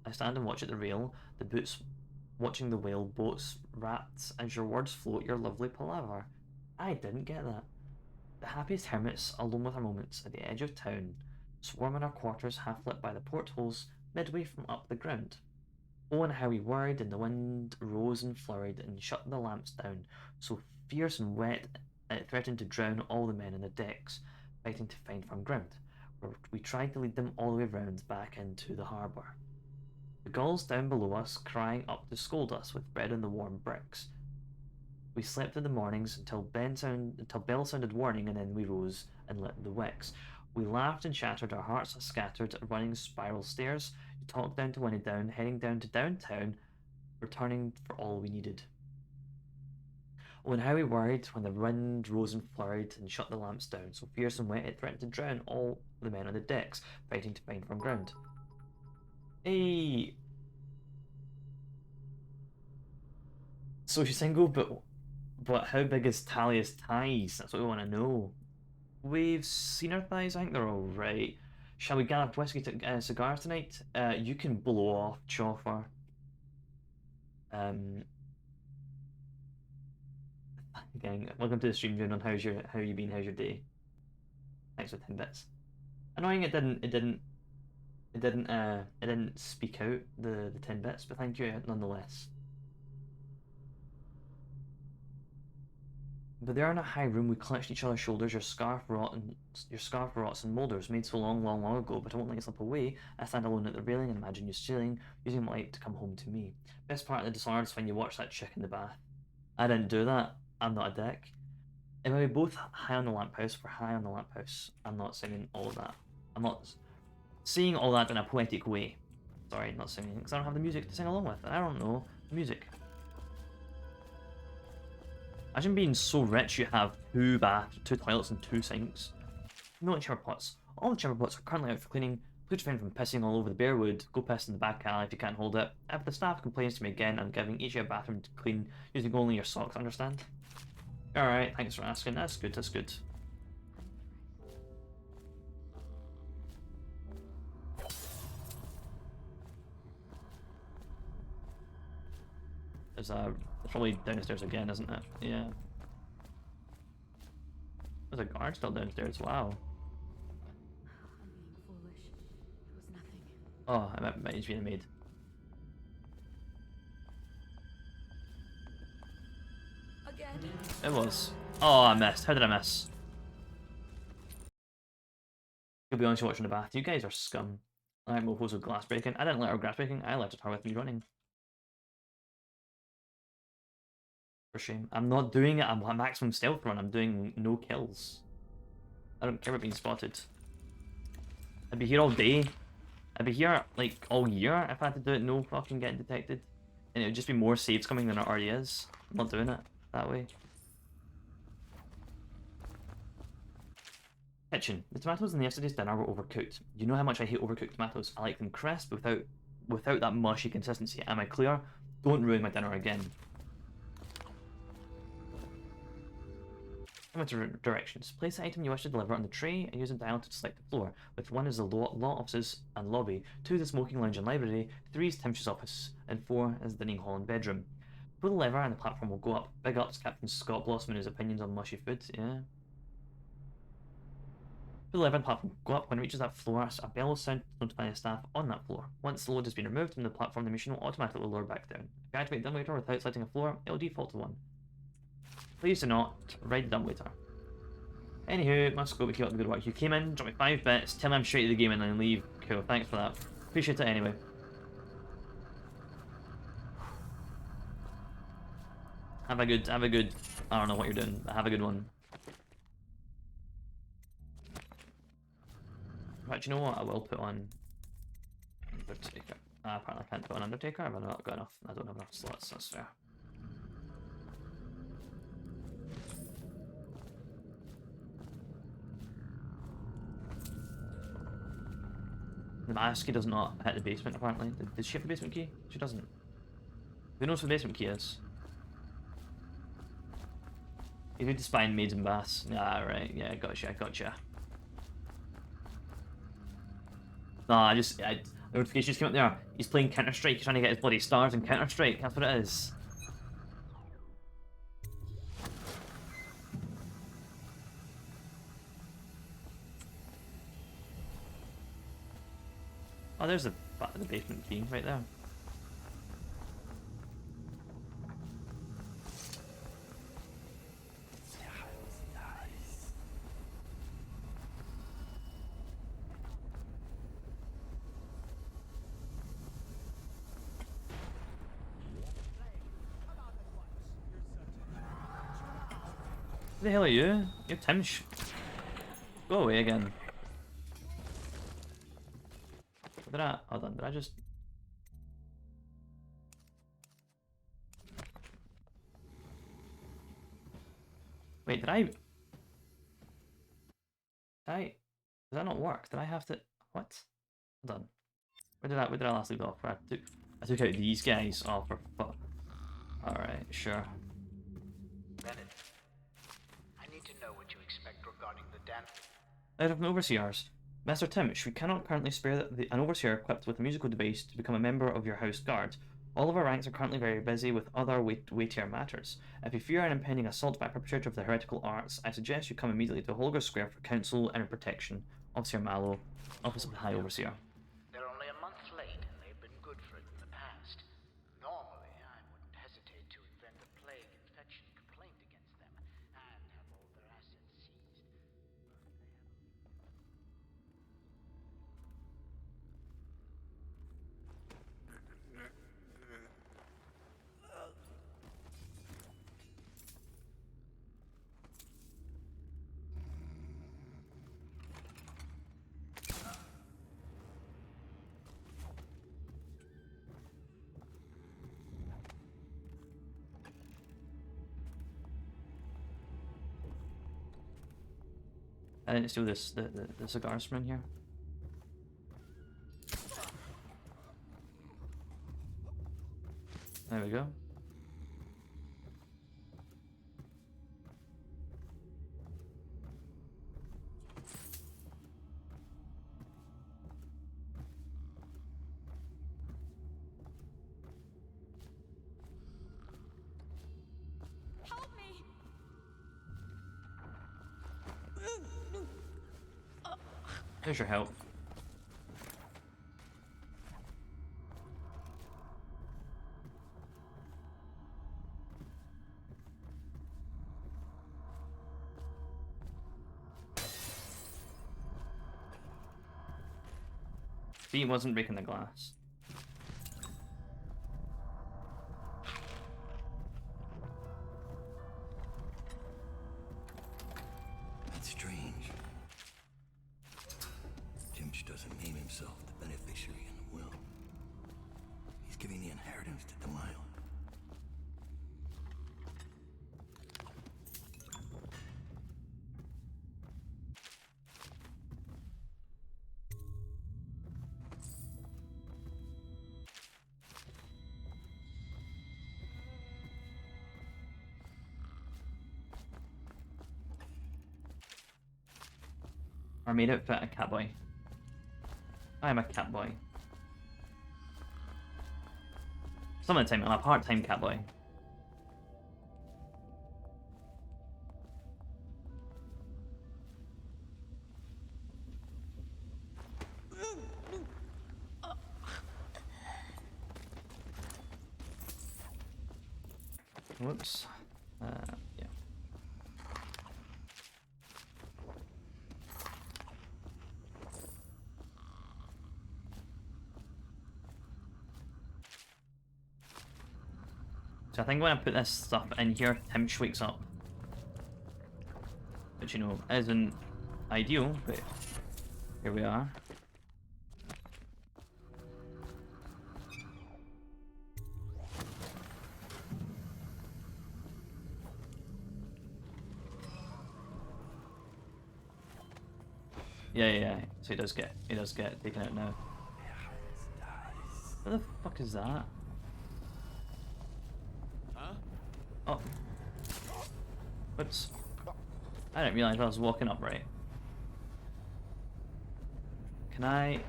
S1: and watch at the rail, the boots watching the whale boats, rats, as your words float your lovely palaver. I didn't get that. The happiest hermits, alone with our moments, at the edge of town, swarm in our quarters half lit by the portholes, midway from up the ground. Oh, and how we worried, and the wind rose and flurried, and shut the lamps down, so fierce and wet it threatened to drown all the men on the decks, fighting to find firm ground, where we tried to lead them all the way round back into the harbour. The gulls down below us crying up to scold us with bread on the warm bricks. We slept in the mornings until bell sounded warning, and then we rose and lit the wicks. We laughed and chattered, our hearts scattered, running spiral stairs. You talked down to Winnie-Down, heading down to downtown, returning for all we needed. Oh, and how we worried when the wind rose and flurried and shut the lamps down, so fierce and wet it threatened to drown all the men on the decks, fighting to find firm ground. Hey! So she's single, but how big is Talia's thighs? That's what we want to know. We've seen her thighs, I think they're alright. Shall we gather whiskey to cigars tonight? You can blow off, Choffer. Gang, welcome to the stream, June. On how you been? How's your day? Thanks for 10 bits. Annoying it didn't speak out the 10 bits, but thank you nonetheless. But there in a high room we clutched each other's shoulders, your scarf rots and moulders, made so long ago, but I won't let you slip away. I stand alone at the railing and imagine you stealing, using my light to come home to me. Best part of the Dishonored is when you watch that chick in the bath. I didn't do that. I'm not a dick. If we both high on the lamppost, we're high on the lamppost. I'm not singing all of that. I'm not saying all that in a poetic way. Sorry, not singing, because I don't have the music to sing along with. I don't know. Music. Imagine being so rich you have 2 baths, 2 toilets, and 2 sinks. No chamber pots. All the chamber pots are currently out for cleaning. Please refrain from pissing all over the bare wood. Go piss in the back alley if you can't hold it. If the staff complains to me again, I'm giving each of your bathroom to clean using only your socks, understand? Alright, thanks for asking. That's good, that's good. There's probably downstairs again, isn't it? Yeah. There's a guard still downstairs, wow.
S2: I'm being foolish. It was nothing.
S1: Oh, I might have been a maid.
S2: Again?
S1: It was. Oh, I missed. How did I miss? To be honest, you're watching the bath. You guys are scum. Alright, mofos with glass breaking. I didn't let her glass breaking, I let her with me running. For shame. I'm not doing it. I'm a maximum stealth run. I'm doing no kills. I don't care about being spotted. I'd be here all day. I'd be here like all year if I had to do it no fucking getting detected. And it would just be more saves coming than it already is. I'm not doing it that way. Kitchen. The tomatoes in yesterday's dinner were overcooked. You know how much I hate overcooked tomatoes. I like them crisp without that mushy consistency. Am I clear? Don't ruin my dinner again. Directions. Place the item you wish to deliver on the tray and use a dial to select the floor, with 1 is the law offices and lobby, 2 is the smoking lounge and library, 3 is Timsh's office, and 4 is the dining hall and bedroom. Pull the lever and the platform will go up. Big ups, Captain Scott blossoming his opinions on mushy food, yeah. To the 11th platform, go up. When it reaches that floor, a bell will sound to notify the staff on that floor. Once the load has been removed from the platform, the machine will automatically lower back down. If you activate the dumbwaiter without selecting a floor, it will default to 1. Please do not ride the dumbwaiter. Anywho, must go, we keep up the good work. You came in, dropped me 5 bits, tell me I'm straight to the game and then leave. Cool, thanks for that. Appreciate it anyway. Have a good, I don't know what you're doing, but have a good one. Right, you know what, I will put on Undertaker. Apparently I can't put on Undertaker, I've not got enough, I don't have enough slots, that's fair. The Maski does not hit the basement, apparently. Did she have the basement key? She doesn't. Who knows what the basement key is? You need to spine maids and baths. Ah, right. Yeah, gotcha. Nah, the notification just came up there. He's playing Counter-Strike. He's trying to get his bloody stars in Counter-Strike. That's what it is. Oh, there's the basement key right there. Who the hell are you? You're Timsh. Go away again. Hold on, did I just... Wait, Did that not work? Did I have to... What? Hold on. Where did I last leave off? I took out these guys. Oh, for fuck. Alright, sure.
S9: Bennett, I need to know what you expect regarding the Dan.
S1: Out of overseers. Master Timsh, we cannot currently spare an overseer equipped with a musical device to become a member of your house guard. All of our ranks are currently very busy with other weightier matters. If you fear an impending assault by a perpetrator of the heretical arts, I suggest you come immediately to Holger Square for counsel and protection. Officer Mallow, Office of the High Overseer.
S9: They're only a month late, and they've been good for it in the past. Normally, I wouldn't hesitate to invent a plague infection complaint against them, and have all their assets seized.
S1: I didn't steal this the cigars from in here. There we go.
S6: Help me!
S1: Here's your help. See, he wasn't breaking the glass.
S10: That's strange. Timsh doesn't name himself the beneficiary in the will. He's giving the inheritance to Delilah.
S1: Or made it fit a catboy. I am a catboy. Some of the time, I'm a part-time catboy. Whoops. Yeah. So I think when I put this stuff in here, Timsh wakes up. Which, you know, isn't ideal, but here we are. Yeah. So he does get taken out now. What the fuck is that?
S5: Huh?
S1: Oh. Whoops. I didn't realize I was walking up right. Can I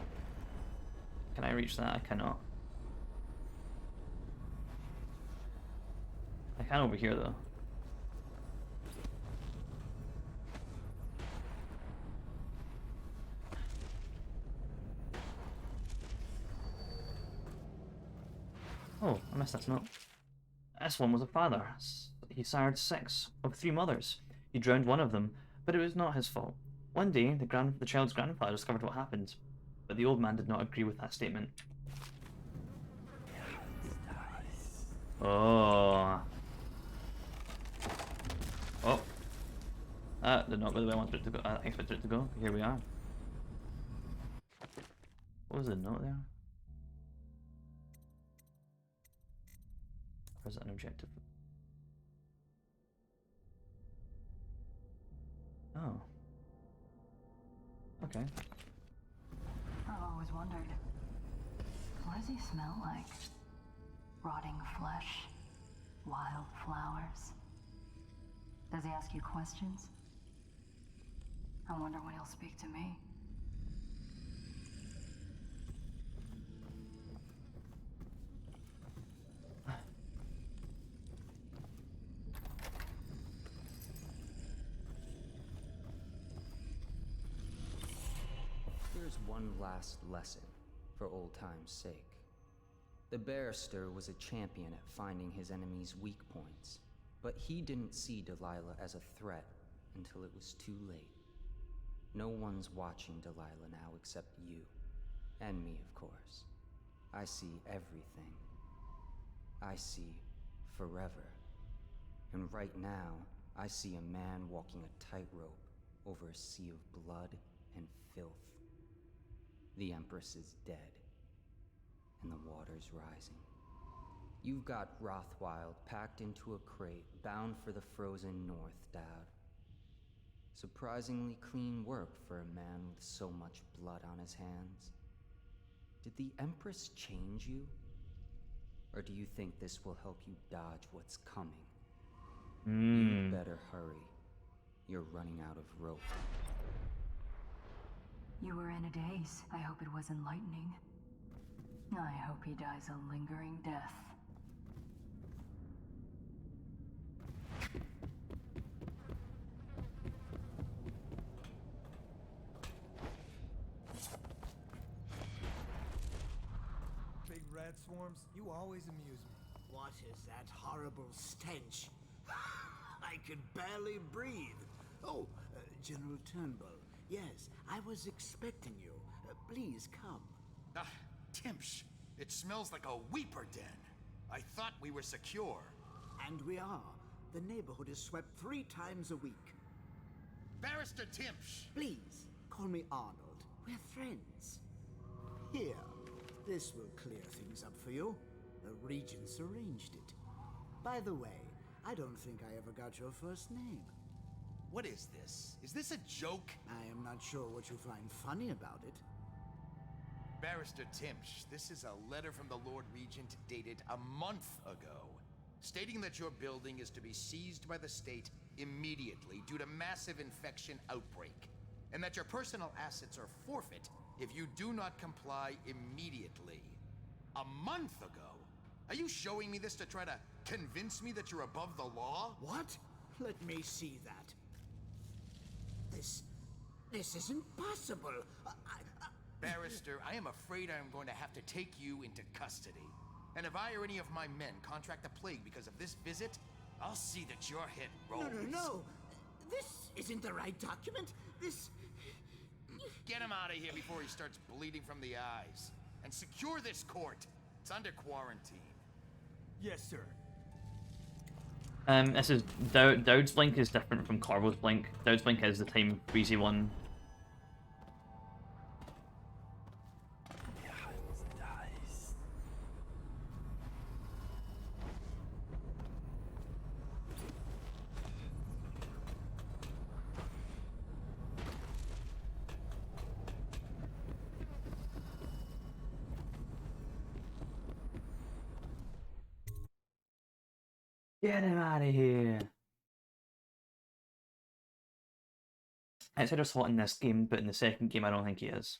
S1: reach that? I cannot. I can over here though. Oh, I missed that note. This one was a father. He sired 6 of 3 mothers. He drowned one of them, but it was not his fault. One day, the child's grandfather discovered what happened, but the old man did not agree with that statement. Oh. Oh. That did not go the way I wanted it to go. I expected it to go. Here we are. What was the note there? Or is that an objective? Oh. Okay.
S2: I've always wondered, what does he smell like? Rotting flesh? Wild flowers? Does he ask you questions? I wonder when he'll speak to me.
S11: Here's one last lesson, for old time's sake. The barrister was a champion at finding his enemy's weak points, but he didn't see Delilah as a threat until it was too late. No one's watching Delilah now except you. And me, of course. I see everything. I see forever. And right now, I see a man walking a tightrope over a sea of blood and filth. The Empress is dead, and the water's rising. You've got Rothwild packed into a crate, bound for the frozen north, Dad. Surprisingly clean work for a man with so much blood on his hands. Did the Empress change you? Or do you think this will help you dodge what's coming? You better hurry. You're running out of rope.
S2: You were in a daze. I hope it was enlightening. I hope he dies a lingering death.
S3: Big rat swarms, you always amuse me.
S12: What is that horrible stench? I could barely breathe. Oh, General Turnbull. Yes, I was expecting you. Please come.
S8: Ah, Timsh. It smells like a weeper den. I thought we were secure.
S12: And we are. The neighborhood is swept 3 times a week.
S8: Barrister Timsh!
S12: Please, call me Arnold. We're friends. Here, this will clear things up for you. The Regents arranged it. By the way, I don't think I ever got your first name.
S8: What is this? Is this a joke?
S12: I am not sure what you find funny about it.
S8: Barrister Timsh, this is a letter from the Lord Regent dated a month ago, stating that your building is to be seized by the state immediately due to massive infection outbreak, and that your personal assets are forfeit if you do not comply immediately. A month ago? Are you showing me this to try to convince me that you're above the law?
S12: What? Let me see that. This isn't possible.
S8: Barrister, I am afraid I am going to have to take you into custody. And if I or any of my men contract the plague because of this visit, I'll see that your head rolls.
S12: No. This isn't the right document. This...
S8: Get him out of here before he starts bleeding from the eyes. And secure this court. It's under quarantine.
S3: Yes, sir.
S1: This is Dowd's blink is different from Corvo's blink. Dowd's blink is the time freezy one. Get him out of here. Outsider's hot in this game, but in the second game I don't think he is.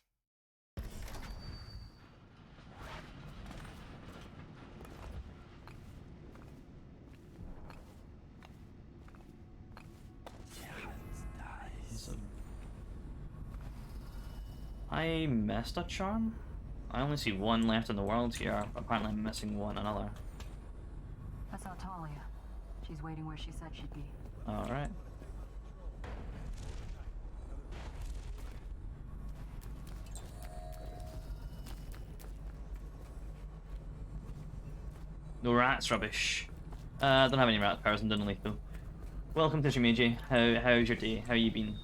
S1: I missed a charm? I only see one left in the world here. Apparently I'm missing another.
S2: I saw Talia. She's waiting where she said she'd be.
S1: Alright. No rats, rubbish. Don't have any rat powers and didn't lethal. Welcome to Shimiji. How's your day? How you been?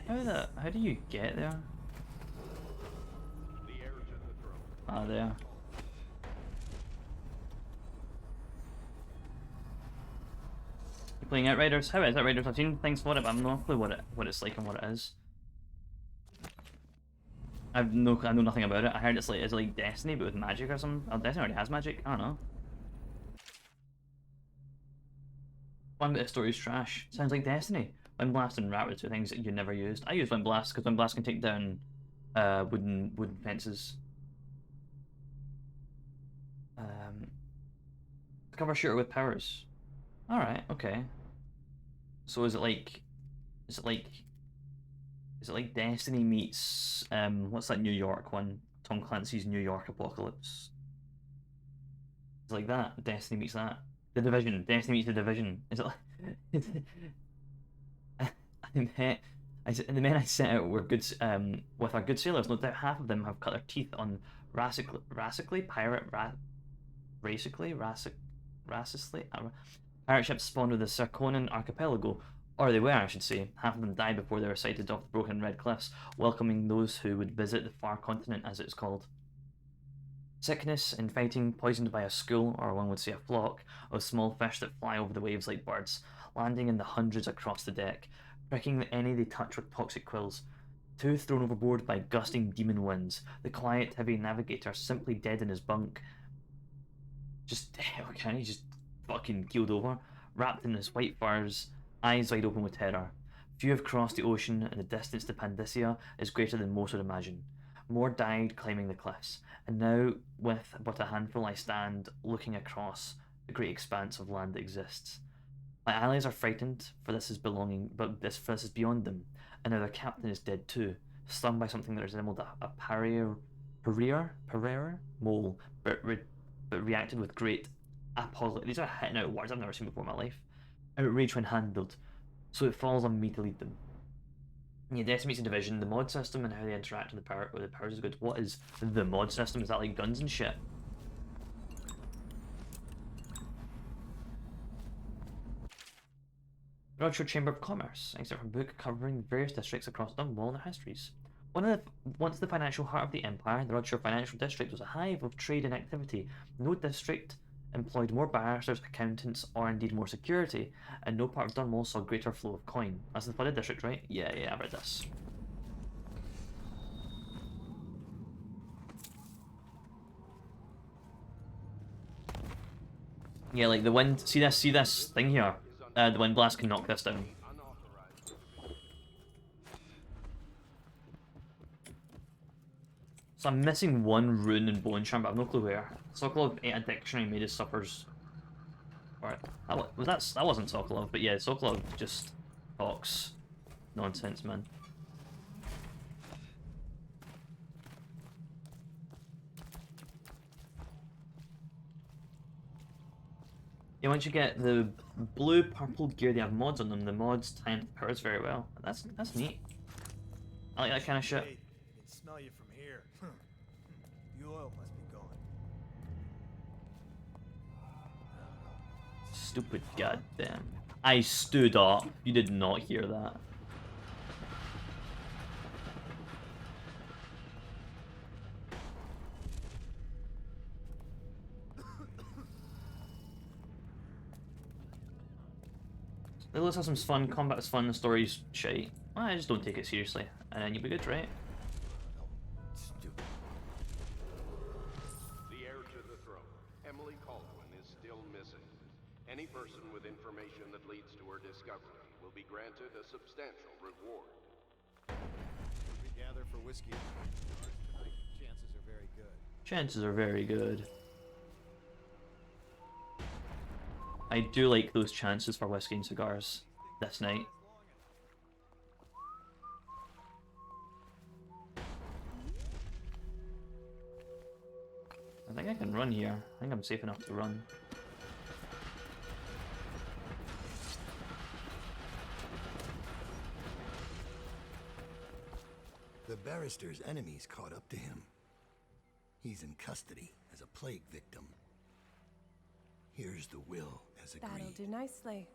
S1: How do you get there? Ah, there. You playing Outriders? How is Outriders? I've seen things for it, but I've no clue what it's like and what it is. I know nothing about it. I heard it's like Destiny, but with magic or something. Oh, Destiny already has magic. I don't know. One bit of story's trash. Sounds like Destiny. Wind Blast and Rat were two things that you never used. I use Wind Blast because Wind Blast can take down wooden fences. Cover shooter with powers. Alright, okay. So is it like Destiny meets what's that New York one? Tom Clancy's New York Apocalypse. It's like that. Destiny meets that. The Division. Destiny meets the Division. Is it like the men I sent out were good with our good sailors. No doubt half of them have cut their teeth on Racically pirate ships spawned with the Sarkonan archipelago, or they were, I should say. Half of them died before they were sighted off the broken red cliffs, welcoming those who would visit the far continent, as it's called. Sickness and fighting, poisoned by a school, or one would say a flock, of small fish that fly over the waves like birds, landing in the hundreds across the deck, pricking any they touch with toxic quills. Two thrown overboard by gusting demon winds, the quiet, heavy navigator simply dead in his bunk. Just fucking keeled over, wrapped in his white furs, eyes wide open with terror. Few have crossed the ocean, and the distance to Pandacia is greater than most would imagine. More died climbing the cliffs, and now, with but a handful, I stand looking across the great expanse of land that exists. My allies are frightened, for this is this is beyond them, and now their captain is dead too, stung by something that resembled a Pereira mole, but reacted with great apology. These are hitting out words I've never seen before in my life. Outrage when handled, so it falls on me to lead them. Yeah, Destiny meets a Division. The mod system and how they interact with the powers is good. What is the mod system? Is that like guns and shit? Roger Chamber of Commerce, excerpt from a book covering various districts across Dumbwall and their histories. Once the financial heart of the Empire, the Rodshire Financial District was a hive of trade and activity. No district employed more barristers, accountants, or indeed more security, and no part of Dumbwall saw greater flow of coin. That's the Flooded District, right? Yeah, I've read this. Yeah, like the wind. See this thing here. The wind blast can knock this down. So I'm missing one rune in Bone Charm, but I've no clue where. Sokolov ate a dictionary and made his suppers. Alright, that wasn't Sokolov, but yeah, Sokolov just talks nonsense, man. Yeah, once you get the blue, purple gear, they have mods on them. The mods tie into powers very well. That's neat. I like that kind of shit.
S3: Wait, I can smell you from here. The oil must be gone.
S1: Stupid goddamn. I stood up. You did not hear that. Let's have some fun. Combat's fun. The story's shite. I just don't take it seriously, and then you'll be good, right?
S7: Stupid.
S4: The heir to the throne, Emily Caldwin, is still missing. Any person with information that leads to her discovery will be granted a substantial reward.
S7: We gather for whiskey tonight. Chances are very good.
S1: Chances are very good. I do like those chances for whiskey and cigars this night. I think I can run here. I think I'm safe enough to run.
S10: The barrister's enemies caught up to him. He's in custody as a plague victim. Here's the will as agreed.
S6: That'll do nicely.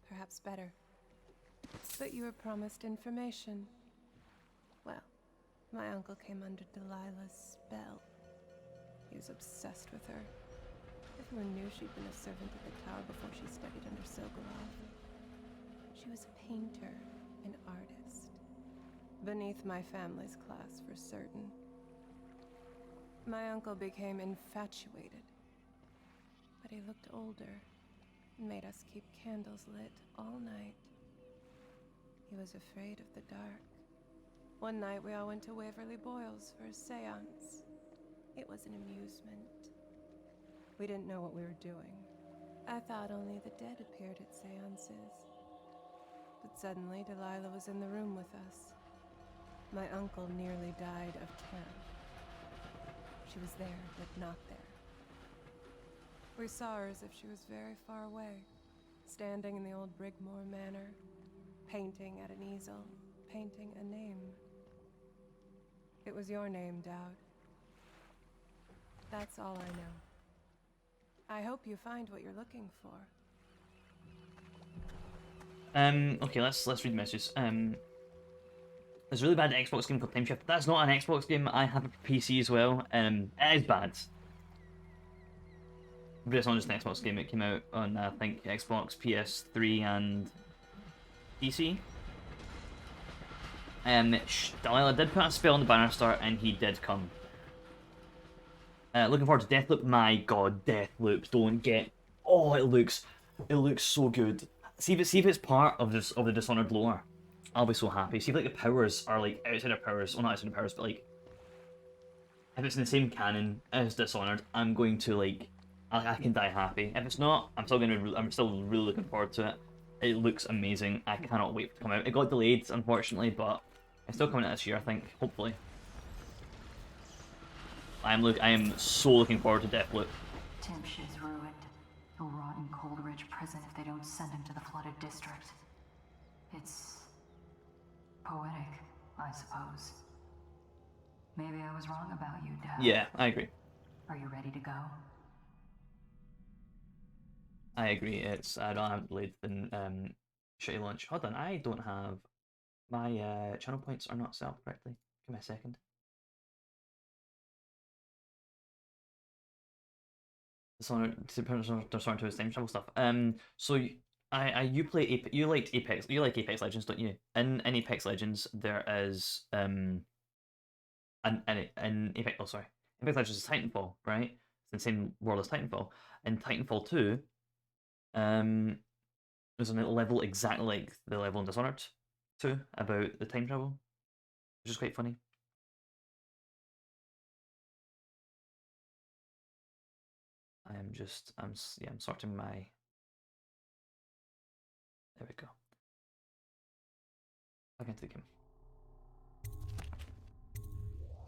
S6: Perhaps better. But you were promised information. Well, my uncle came under Delilah's spell. He was obsessed with her. Everyone knew she'd been a servant at the tower before she studied under Sogolov. She was a painter, an artist. Beneath my family's class, for certain. My uncle became infatuated. But he looked older and made us keep candles lit all night. He was afraid of the dark. One night we all went to Waverly Boyle's for a seance. It was an amusement. We didn't know what we were doing. I thought only the dead appeared at seances. But suddenly Delilah was in the room with us. My uncle nearly died of terror. She was there, but not there. We saw her as if she was very far away, standing in the old Brigmore Manor, painting at an easel, painting a name. It was your name, Dowd. That's all I know. I hope you find what you're looking for.
S1: Okay, let's read the messages. There's a really bad Xbox game called Time Shift. That's not an Xbox game. I have a PC as well. It is bad. But it's not just an Xbox game. It came out on, I think, Xbox, PS3, and PC. Delilah did put a spell on the Bannister, and he did come. Looking forward to Deathloop. My god, Deathloop. Don't get... Oh, it looks so good. See if it's part of the Dishonored lore. I'll be so happy. See if like the powers are like outside of powers. Well, not outside of powers, but like if it's in the same canon as Dishonored, I'm going to like I can die happy. If it's not, I'm still really looking forward to it. It looks amazing. I cannot wait for it to come out. It got delayed, unfortunately, but it's still coming out this year, I think. Hopefully. I am so looking forward to Deathloop.
S13: Timsh is ruined. He'll rot in Coldridge prison if they don't send him to the flooded district. It's poetic, I suppose. Maybe I was wrong about you, Dad.
S1: Yeah, I agree.
S13: Are you ready to go?
S1: I agree. I haven't delayed the shitty launch. Hold on, I don't have my channel points are not set up correctly. Give me a second. Dishonored to his time travel stuff. So you like Apex Legends, don't you? In Apex Legends there is in Apex Apex Legends is Titanfall, right? It's the same world as Titanfall. In Titanfall 2, there's a level exactly like the level in Dishonored 2 about the time travel, which is quite funny. I'm sorting my... There we go. Back into the game.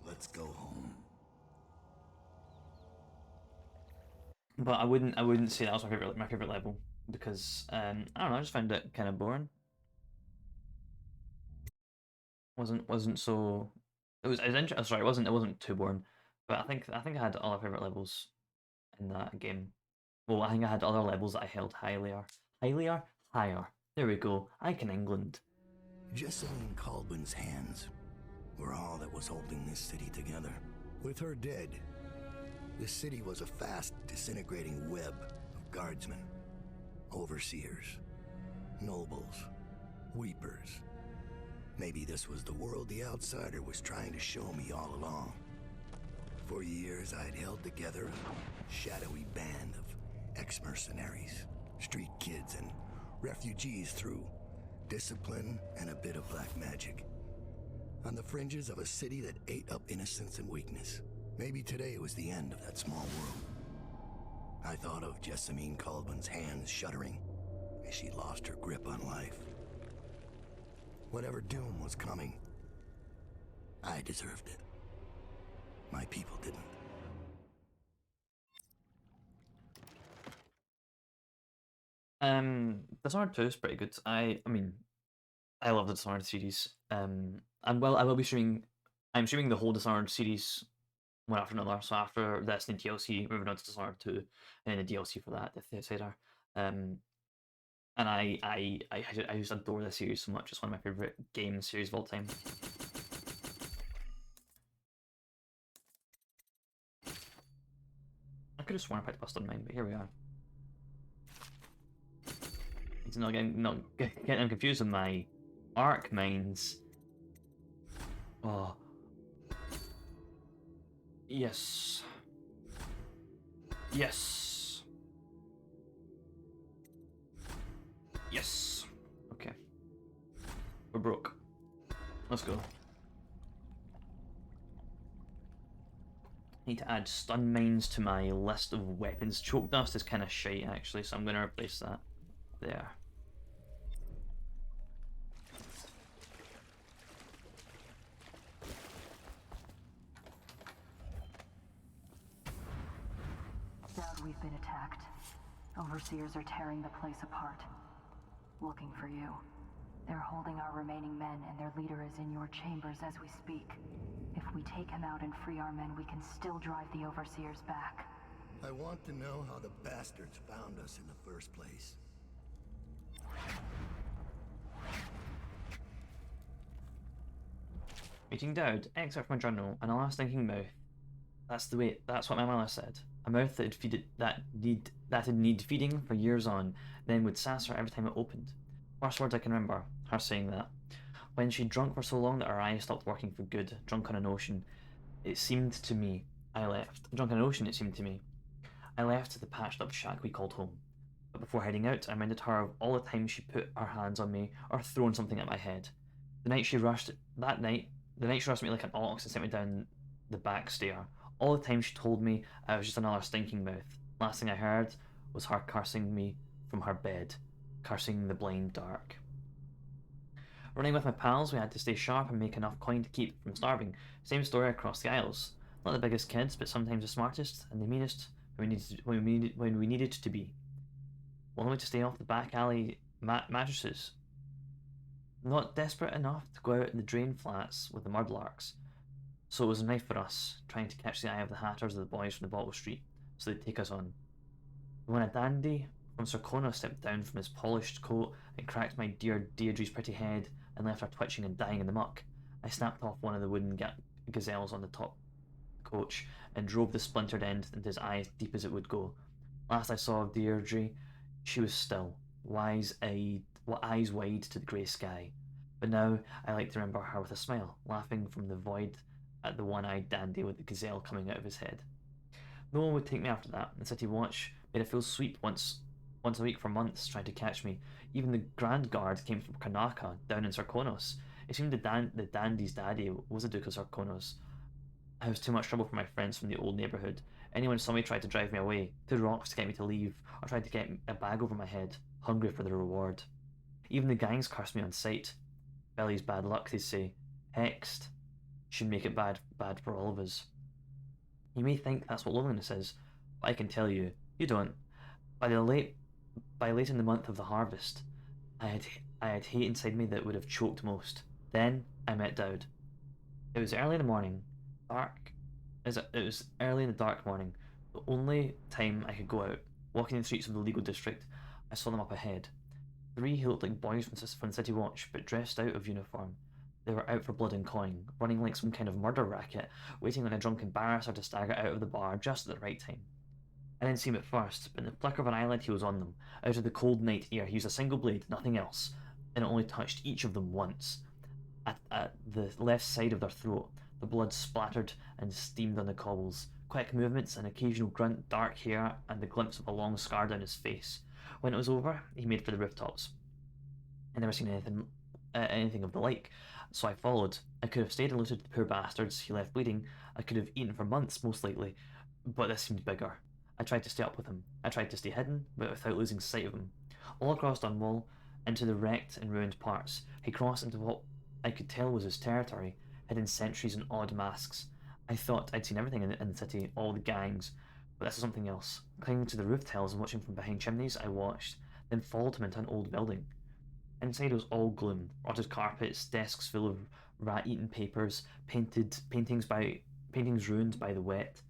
S10: Let's go home.
S1: but I wouldn't say that was my favorite level because I don't know, I just found it kind of boring. Wasn't so. It was interesting. Sorry, it wasn't too boring, but I think I had other favorite levels in that game. Well, I think I had other levels that I held higher. There we go. Icon England.
S10: Jessamine Caldwell's hands were all that was holding this city together. With her dead, this city was a fast disintegrating web of guardsmen, overseers, nobles, weepers. Maybe this was the world the outsider was trying to show me all along. For years, I'd held together a shadowy band of ex-mercenaries, street kids, and refugees through discipline and a bit of black magic. On the fringes of a city that ate up innocence and weakness. Maybe today was the end of that small world. I thought of Jessamine Caldwell's hands shuddering as she lost her grip on life. Whatever doom was coming, I deserved it. My people didn't.
S1: Dishonored 2 is pretty good. I mean, I love the Dishonored series. And well, I will be streaming. I'm streaming the whole Dishonored series one after another. So after Destiny DLC, moving on to Dishonored 2, and then the DLC for that, the Theater. And I just adore this series so much. It's one of my favorite game series of all time. I could have sworn I picked Busted Mine, but here we are. It's not getting them confused with my arc mines. Oh. Yes. Yes. Yes. Okay. We're broke. Let's go. Need to add stun mines to my list of weapons. Choke dust is kind of shite actually, so I'm going to replace that there.
S13: Dad, we've been attacked. Overseers are tearing the place apart. Looking for you. They're holding our remaining men, and their leader is in your chambers as we speak. If we take him out and free our men, we can still drive the Overseers back.
S10: I want to know how the bastards found us in the first place.
S1: Meeting Dowd, excerpt from my journal, and a last thinking mouth. That's what my mother said. A mouth that had need feeding for years on, then would sass her every time it opened. Worst words I can remember, her saying that. When she'd drunk for so long that her eyes stopped working for good, drunk on an ocean, it seemed to me I left. Drunk on an ocean, it seemed to me. I left the patched up shack we called home. But before heading out, I reminded her of all the times she put her hands on me or thrown something at my head. The night she rushed me like an ox and sent me down the back stair. All the time she told me I was just another stinking mouth. Last thing I heard was her cursing me from her bed, cursing the blind dark. Running with my pals, we had to stay sharp and make enough coin to keep from starving. Same story across the aisles. Not the biggest kids, but sometimes the smartest and the meanest when we needed to be. Only to stay off the back alley mattresses. Not desperate enough to go out in the drain flats with the mudlarks. So it was a knife for us, trying to catch the eye of the hatters of the boys from the Bottle Street, so they'd take us on. When a dandy from Sarkona stepped down from his polished coat and cracked my dear Deirdre's pretty head and left her twitching and dying in the muck, I snapped off one of the wooden gazelles on the top coach and drove the splintered end into his eye as deep as it would go. Last I saw of Deirdre, she was still, eyes wide to the grey sky. But now I like to remember her with a smile, laughing from the void at the one-eyed dandy with the gazelle coming out of his head. No one would take me after that. The city watch made a full sweep once a week for months, trying to catch me. Even the Grand Guard came from Kanaka, down in Sarkonos. It seemed the dandy's daddy was a Duke of Sarkonos. I was too much trouble for my friends from the old neighbourhood. Anyone saw me tried to drive me away, threw rocks to get me to leave, or tried to get a bag over my head, hungry for the reward. Even the gangs cursed me on sight. Billy's bad luck, they say. Hexed. Should make it bad for all of us. You may think that's what loneliness is, but I can tell you, You don't. By the late by late in the month of the harvest, I had hate inside me that would have choked most. Then I met Dowd. It was early in the morning, dark. It was early in the dark morning, the only time I could go out. Walking the streets of the legal district, I saw them up ahead. Three who looked like boys from the city watch, but dressed out of uniform. They were out for blood and coin, running like some kind of murder racket, waiting on a drunken barrister to stagger out of the bar just at the right time. I didn't see him at first, but in the flicker of an eyelid he was on them. Out of the cold night air, he used a single blade, nothing else, and it only touched each of them once. At the left side of their throat, the blood splattered and steamed on the cobbles. Quick movements, an occasional grunt, dark hair, and the glimpse of a long scar down his face. When it was over, he made for the rooftops. I'd never seen anything of the like, so I followed. I could have stayed and looted the poor bastards he left bleeding. I could have eaten for months, most likely, but this seemed bigger. I tried to stay up with him. I tried to stay hidden, but without losing sight of him. All across Dumbwall, into the wrecked and ruined parts, he crossed into what I could tell was his territory, hidden sentries and odd masks. I thought I'd seen everything in the city, all the gangs, but this was something else. Clinging to the roof tiles and watching from behind chimneys, I watched, then followed him into an old building. Inside was all gloom, rotted carpets, desks full of rat-eaten papers, paintings ruined by the wet.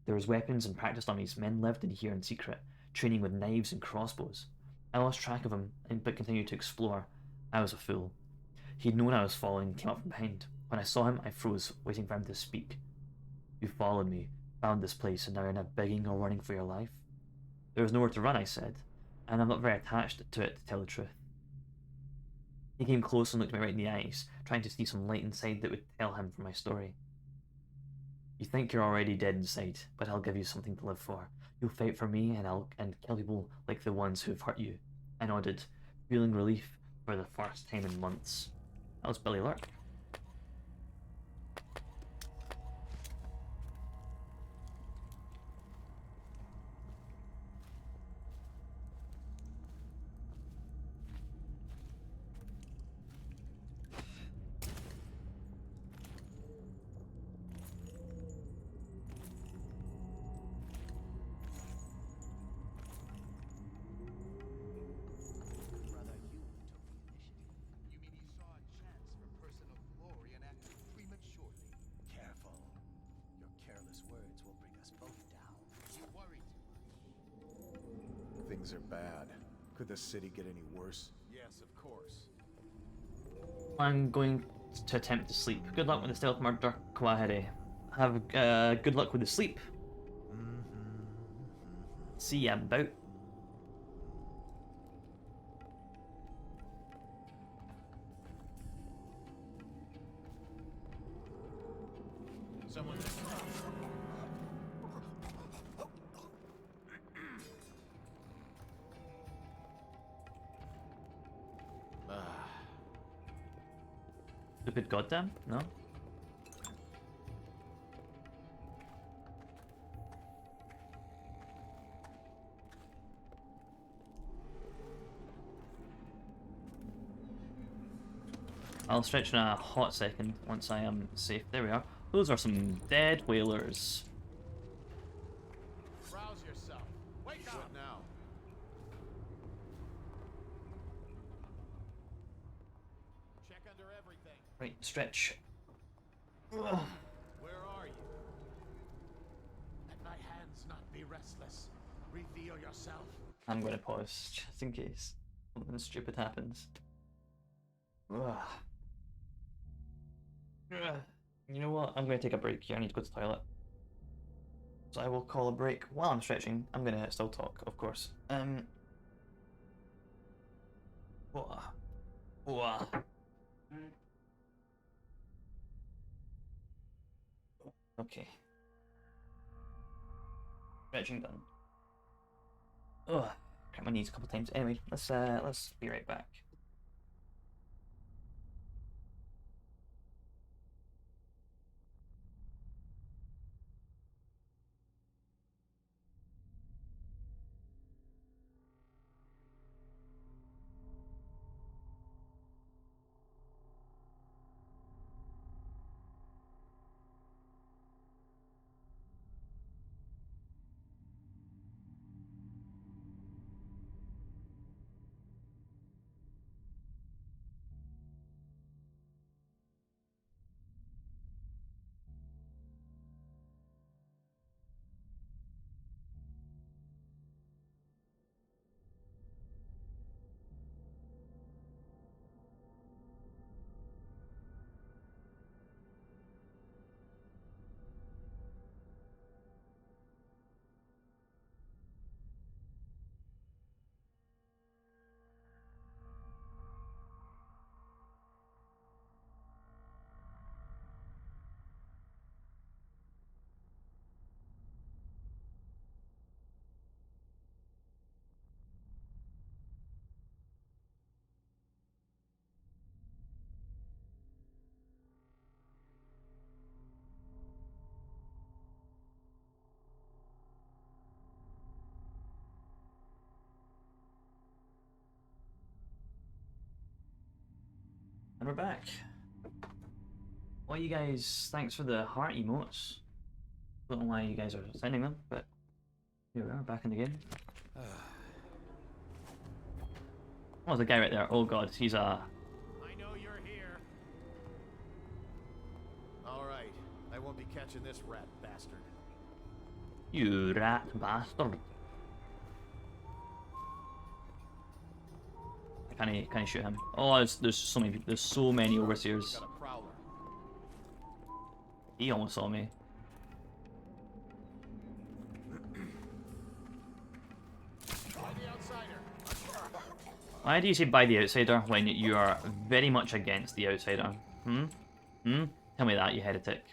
S1: There was weapons and practice dummies. Men lived in here in secret, training with knives and crossbows. I lost track of him, but continued to explore. I was a fool. He'd known I was following and came up from behind. When I saw him, I froze, waiting for him to speak. You followed me, found this place, and now you're not begging or running for your life? There was nowhere to run, I said, and I'm not very attached to it, to tell the truth. He came close and looked me right in the eyes, trying to see some light inside that would tell him from my story. You think you're already dead inside, but I'll give you something to live for. You'll fight for me, and kill people like the ones who have hurt you. I nodded, feeling relief for the first time in months. That was Billy Lurk.
S7: Things are bad. Could the city get any worse? Yes, of course.
S1: I'm going to attempt to sleep. Good luck with the stealth murder, Kawahiri. Have good luck with the sleep. See ya about.
S5: Someone.
S1: Stupid goddamn? No? I'll stretch in a hot second once I am safe. There we are. Those are some dead whalers.
S5: Rouse yourself. Wake up. What now? Check under everything.
S1: Right, stretch. Ugh.
S5: Where are you? Let my hands not be restless. Reveal yourself.
S1: I'm going to pause just in case something stupid happens. Ugh. Ugh. You know what? I'm going to take a break here. I need to go to the toilet. So I will call a break while I'm stretching. I'm going to still talk, of course. Whoa. Whoa. Okay. Stretching done. Ugh. Cracked my knees a couple times. Anyway, let's be right back. we're back. Well, you guys, thanks for the heart emotes. Don't know why you guys are sending them, but here we are, back in the game. Oh, there's a guy right there. Oh god, he's a...
S7: I know you're here. Alright, I won't be catching this rat bastard.
S1: You rat bastard. Can I shoot him? Oh, there's so many people. There's so many overseers.
S7: Got a prowler.
S1: He almost saw me.
S7: By the outsider.
S1: Why do you say by the outsider when you are very much against the outsider? Hmm? Hmm? Tell me that, you heretic.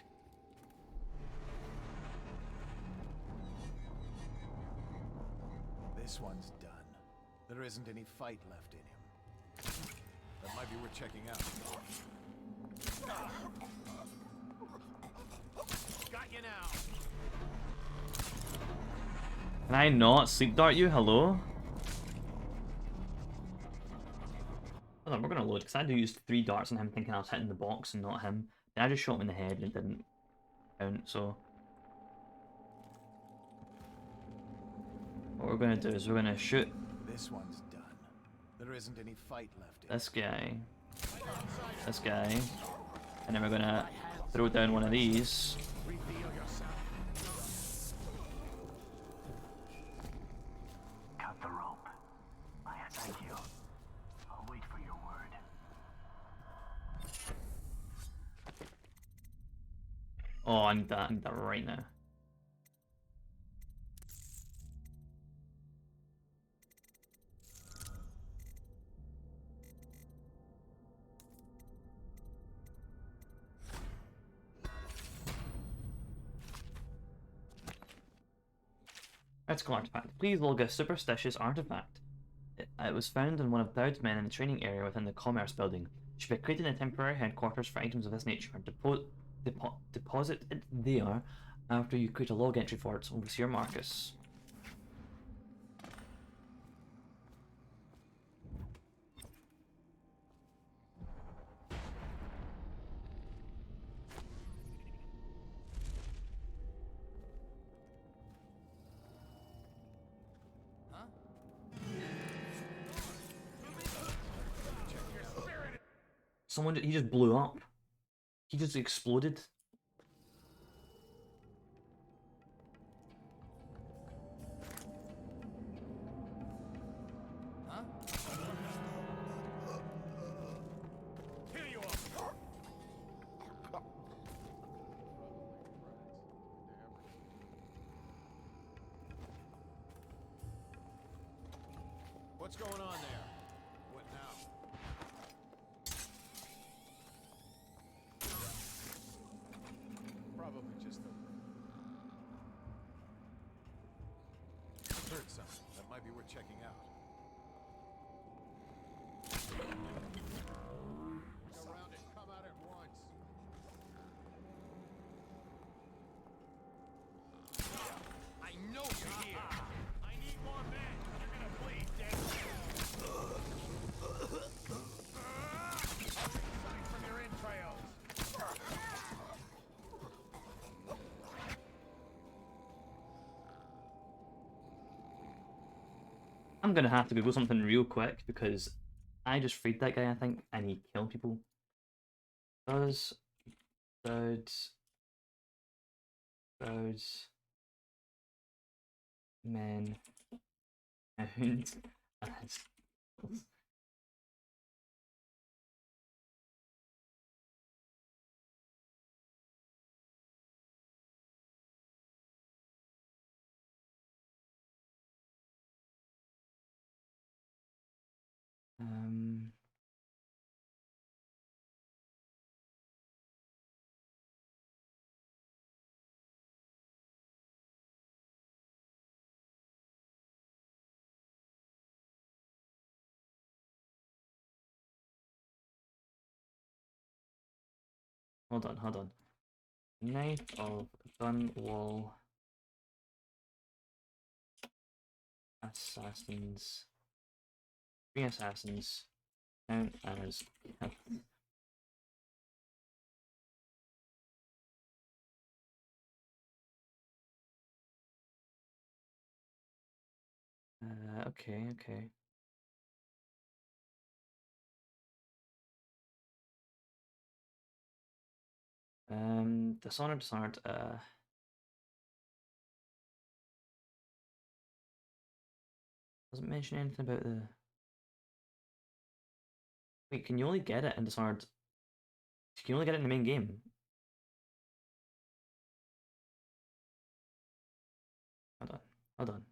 S7: This one's done. There isn't any fight left in him. That might be worth checking out. Got you now.
S1: Can I not sleep dart you? Hello? Hold on, we're gonna load, because I had to use 3 darts on him thinking I was hitting the box and not him. Then I just shot him in the head and it didn't count, so... What we're gonna do is we're gonna shoot
S7: This one's done. There isn't any fight left in
S1: this guy, and then we're gonna throw down one of these.
S7: Reveal yourself.
S9: Cut the rope. Thank you. I'll wait for your word.
S1: Oh, I need that right now. Critical artifact. Please log a superstitious artifact. It was found in one of Dowd's men in the training area within the commerce building. Should be created in a temporary headquarters for items of this nature. Deposit it there after you create a log entry for it. Overseer Marcus. Someone, he just blew up. He just exploded.
S7: Huh? Kill you all. What's going on there? What now? Probably just the... Heard something. That might be worth checking out. Around it. Come out at once. I know you're here. I need more men. You're gonna bleed, dead. Sight from your entrails.
S1: I'm gonna have to Google something real quick because I just freed that guy, I think, and he killed people. Does Dowd's men count as hold on. Knight of Dumbwall assassins. 3 assassins count as Okay, okay. Dishonored, Dishonored. Doesn't mention anything about the. Wait, can you only get it in Dishonored? Can you only get it in the main game? Hold on, hold on.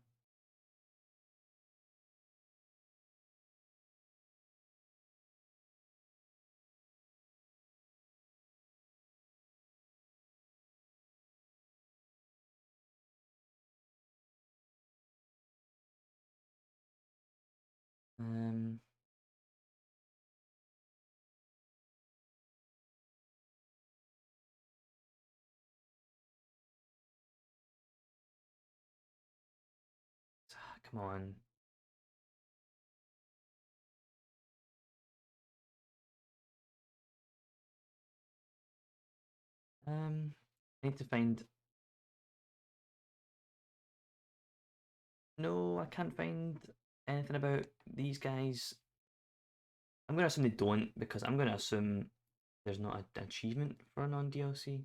S1: Um, Come on. I need to find. No, I can't find anything about these guys. I'm gonna assume they don't because I'm gonna assume there's not an achievement for a non-DLC.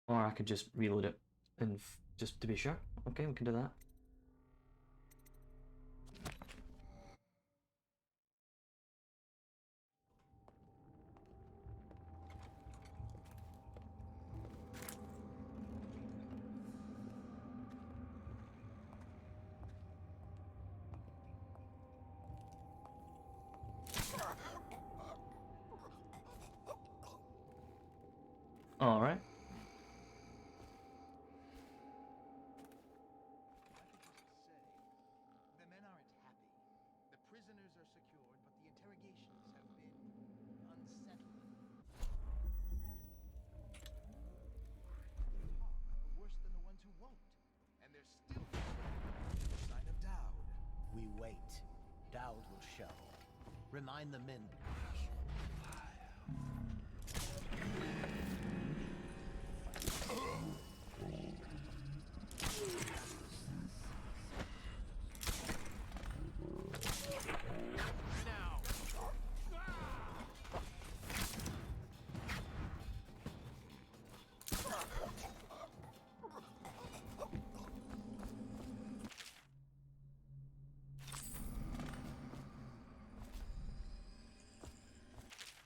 S1: Or I could just reload it and just to be sure. Okay, we can do that. All right.
S8: The men aren't happy. The prisoners are secured, but the interrogations have been unsettling. Are worse than the ones who won't. And there's still no sign of Dowd.
S12: We wait. Dowd will show. Remind the men.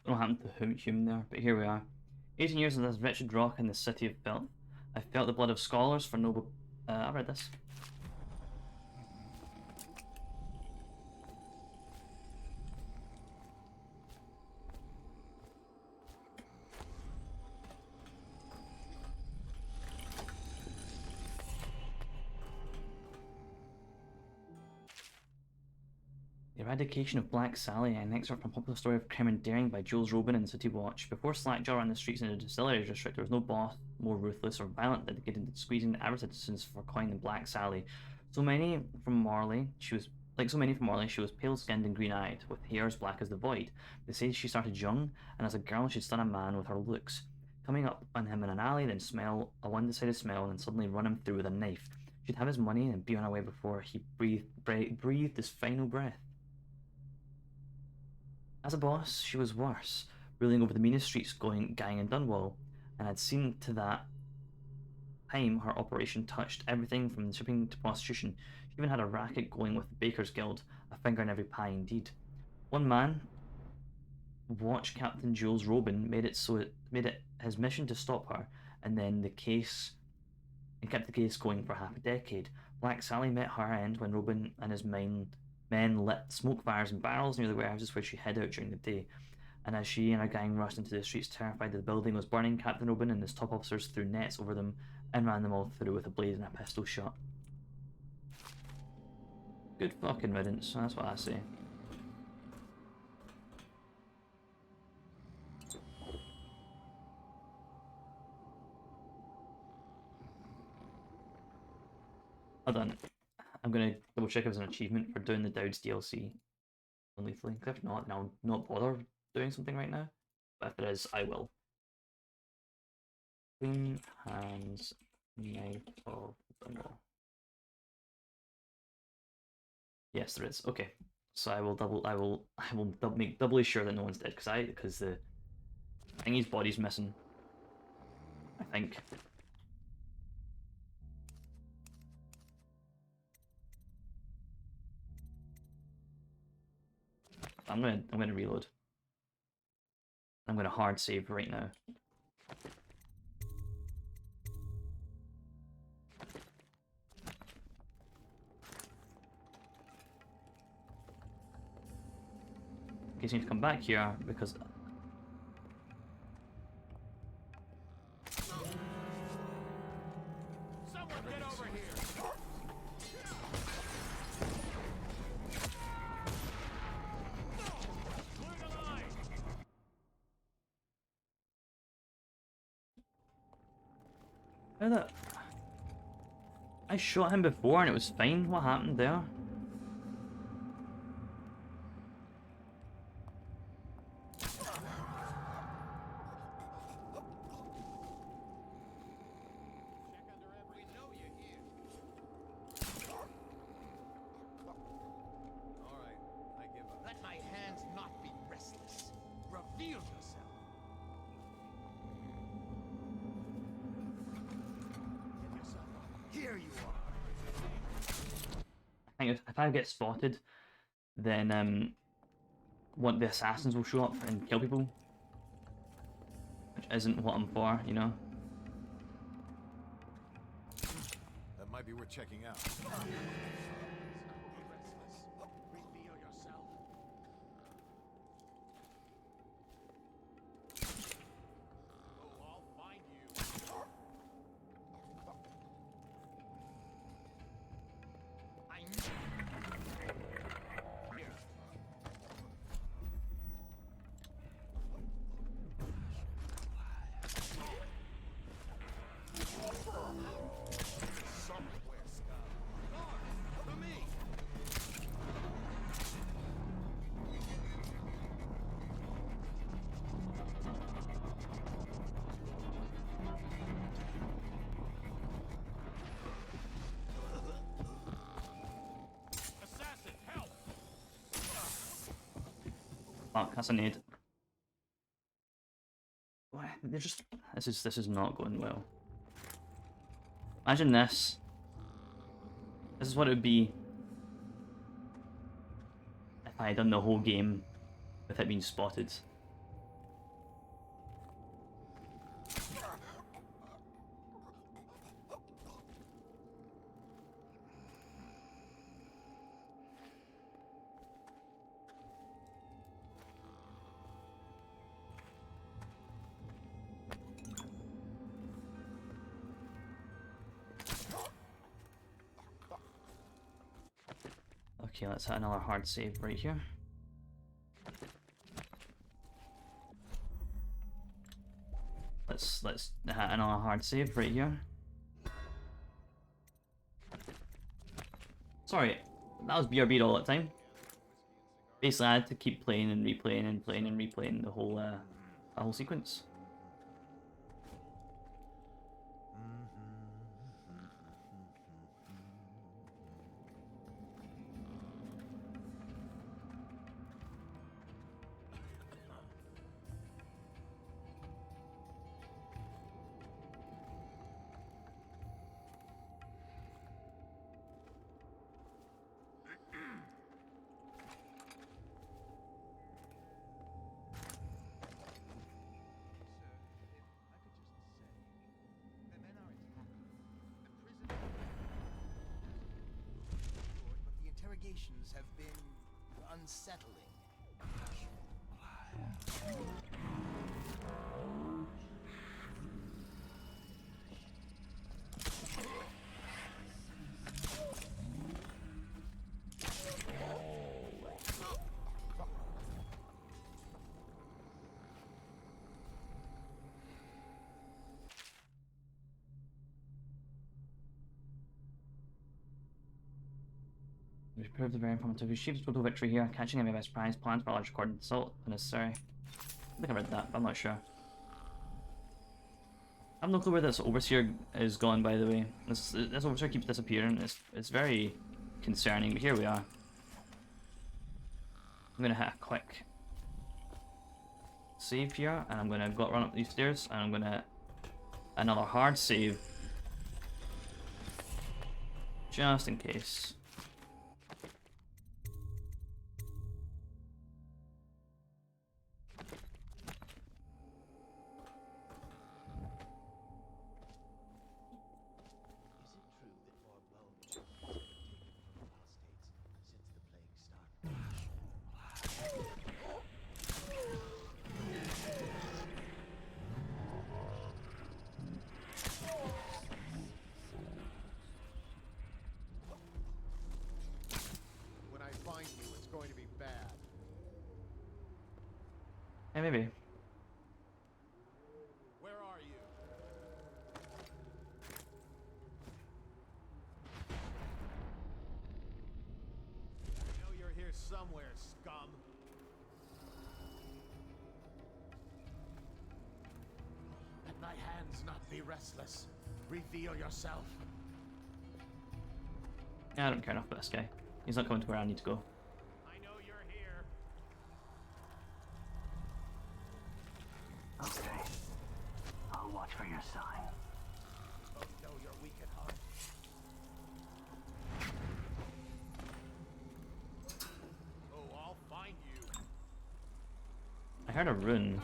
S1: What happened to Hume there, but here we are. 18 years of this wretched rock in the city of filth. I felt the blood of scholars for noble. I've read this. The Eradication of Black Sally, an excerpt from Popular Story of Crime and Daring by Jules Robin in City Watch. Before Slackjaw ran the streets in the distillery district, there was no boss more ruthless or violent dedicated to squeezing the average citizens for coin than Black Sally. So many from Marley, she was pale-skinned and green-eyed, with hair as black as the void. They say she started young, and as a girl she'd stun a man with her looks, coming up on him in an alley, then smell a one-decided smell, and suddenly run him through with a knife. She'd have his money and be on her way before he breathed his final breath. As a boss, she was worse, ruling over the meanest streets going gang in Dunwall, and had seen to that time her operation touched everything from shipping to prostitution. She even had a racket going with the Baker's Guild, a finger in every pie indeed. One man, Watch Captain Jules Robin, made it his mission to stop her, and then kept the case going for half a decade. Black Sally met her end when Robin and his men lit smoke fires in barrels near the warehouses where she hid out during the day. And as she and her gang rushed into the streets, terrified that the building was burning, Captain Robin and his top officers threw nets over them and ran them all through with a blade and a pistol shot. Good fucking riddance, that's what I say. Hold on. I'm gonna double check if there's an achievement for doing the Dowds DLC lethally. If not, then I'll not bother doing something right now. But if there is, I will. Clean hands, knife of Dumbwall. Yes, there is. Okay, so I will make doubly sure that no one's dead because the thingy's body's missing. I think. I'm gonna reload. I'm gonna hard save right now. In case I need to come back here because
S5: Someone get over here! Clear the line!
S1: how that I shot him before and it was fine. What happened there?
S8: Let my hands not be restless. Reveal yourself. Give yourself up. Here you are.
S1: I think if I get spotted, then one of the assassins will show up and kill people, which isn't what I'm for, you know.
S7: That might be worth checking out.
S8: Reveal yourself.
S5: Oh, I'll find you.
S8: I know. Here. Somewhere, Scott. Guard, to me.
S5: Assassin, help!
S1: Fuck, that's a nade. Why? They're just this is not going well. Imagine this. This is what it would be if I had done the whole game with it being spotted. Okay, let's hit another hard save right here. Let's hit another hard save right here. Sorry, that was BRB all the time. Basically, I had to keep playing and replaying and playing and replaying the whole sequence.
S8: But the interrogations have been unsettling.
S1: We proved the very informative. We achieved a total victory here, catching enemy by surprise. Plans for a large recorded assault when necessary. I think I read that, but I'm not sure. I have no clue where this overseer is gone, by the way. This overseer keeps disappearing. It's very concerning, but here we are. I'm gonna hit a quick save here, and I'm gonna run up these stairs, and I'm gonna another hard save, just in case. Yeah, maybe.
S7: Where are you? I know you're here somewhere, scum.
S5: Let thy hands not be restless. Reveal yourself.
S1: Yeah, I don't care enough about this guy. He's not coming to where I need to go.
S7: I know you're here.
S9: Okay. I'll watch for your sign.
S7: Oh no, you're weak at heart. Oh, I'll find you.
S1: I heard a rune.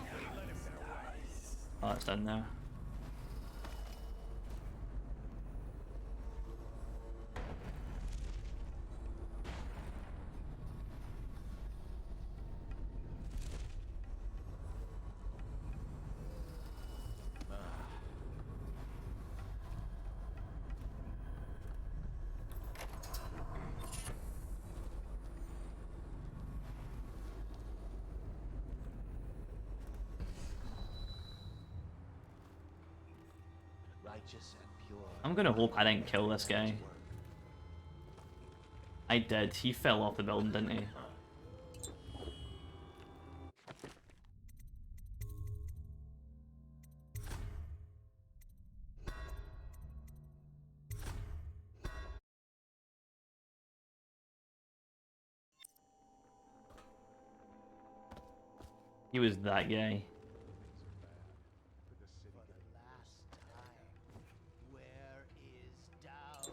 S1: Oh, it's down there.
S9: Righteous and pure.
S1: I'm gonna hope I didn't kill this guy. I did. He fell off the building, didn't he? He was that guy.
S8: Where is doubt?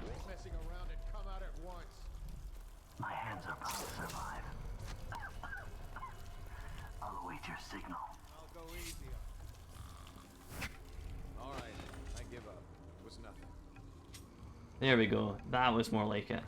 S7: Quit messing around and come out at once.
S9: My hands are bound to survive. I'll await your signal.
S7: I'll go easy on you. All right, I give up. It was nothing.
S1: There we go. That was more like it.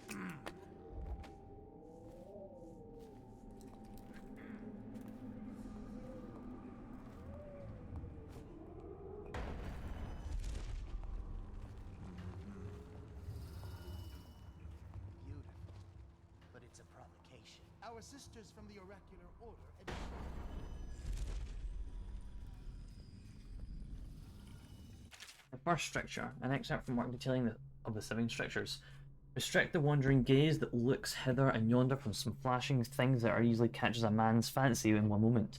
S8: Beautiful. But it's a provocation. Our sisters from the oracular order.
S1: First stricture, an excerpt from work detailing of the 7 strictures. Restrict the wandering gaze that looks hither and yonder from some flashing things that are easily catches a man's fancy in one moment,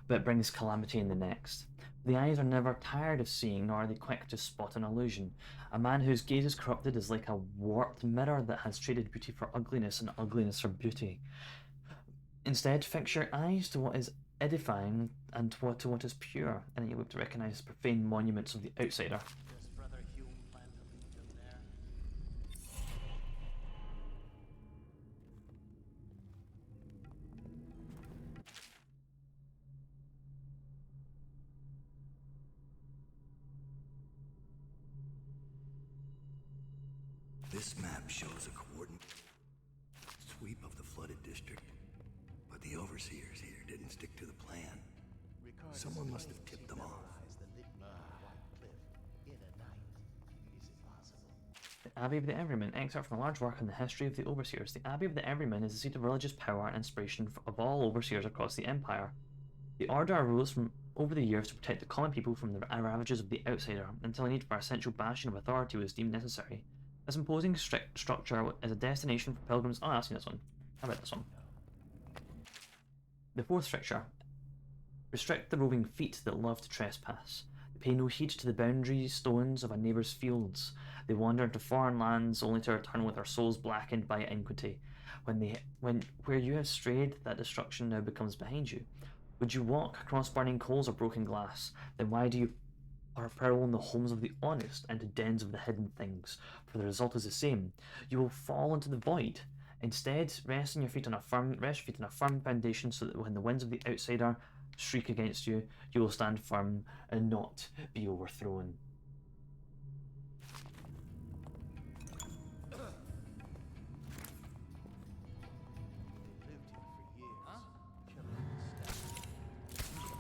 S1: but brings calamity in the next. The eyes are never tired of seeing, nor are they quick to spot an illusion. A man whose gaze is corrupted is like a warped mirror that has traded beauty for ugliness and ugliness for beauty. Instead, fix your eyes to what is edifying and to what is pure, and you'll be able to recognize profane monuments of the outsider.
S7: Does Brother Hume plan to leave them there?
S10: This map shows a coordinate sweep of the flooded district, but the overseers here didn't stick to the plan. Someone must have tipped them off.
S1: The Abbey of the Everyman, excerpt from a large work on the history of the Overseers. The Abbey of the Everyman is the seat of religious power and inspiration of all overseers across the Empire. The Order arose from over the years to protect the common people from the ravages of the outsider, until a need for a central bastion of authority was deemed necessary. This imposing structure is a destination for pilgrims. Oh, I've seen this one. I read this one. The fourth stricture. Restrict the roving feet that love to trespass. They pay no heed to the boundary stones of a neighbour's fields. They wander into foreign lands only to return with their souls blackened by iniquity. Where you have strayed, that destruction now becomes behind you. Would you walk across burning coals or broken glass? Then why do you peril in the homes of the honest and to dens of the hidden things? For the result is the same. You will fall into the void. Instead, rest your feet on a firm foundation, so that when the winds of the outsider shriek against you, you will stand firm and not be overthrown.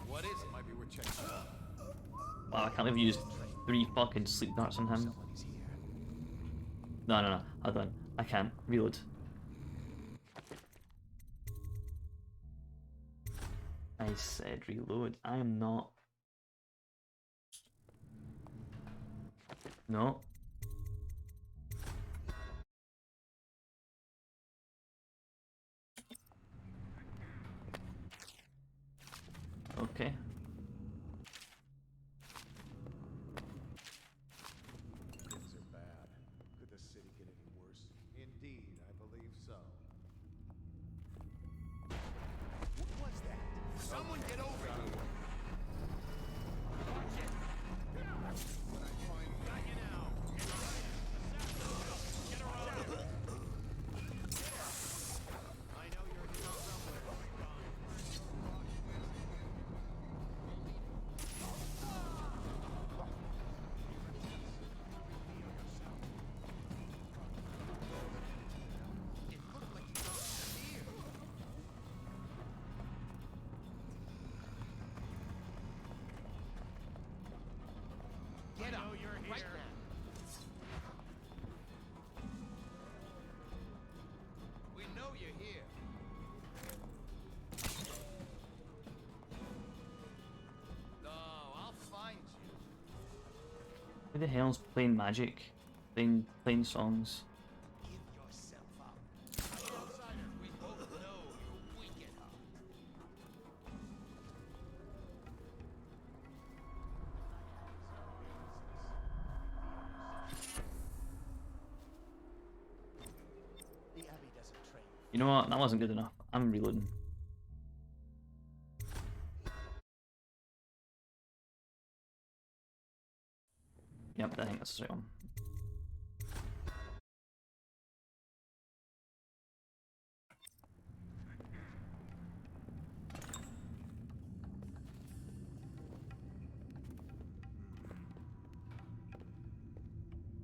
S7: What is it? Might be worth checking out.
S1: Wow, I can't believe you used 3 fucking sleep darts on him. No, hold on. I can't. Reload. I said reload. I am not. No. Okay.
S7: Things are bad. Could the city get any worse? Indeed, I believe so.
S5: What was that? Someone get over here! Watch it! When I find got you now! Get around here! I know you're here somewhere. It looked like you got here. Get up! You're right here. We know you're here. No, I'll find you.
S1: Who the hell's playing magic? Playing songs?
S5: Give yourself up. Outsider, we both know you're weak at heart.
S7: The Abbey doesn't train.
S1: You know what? That wasn't good enough. I'm reloading. Yep, I think that's the right one.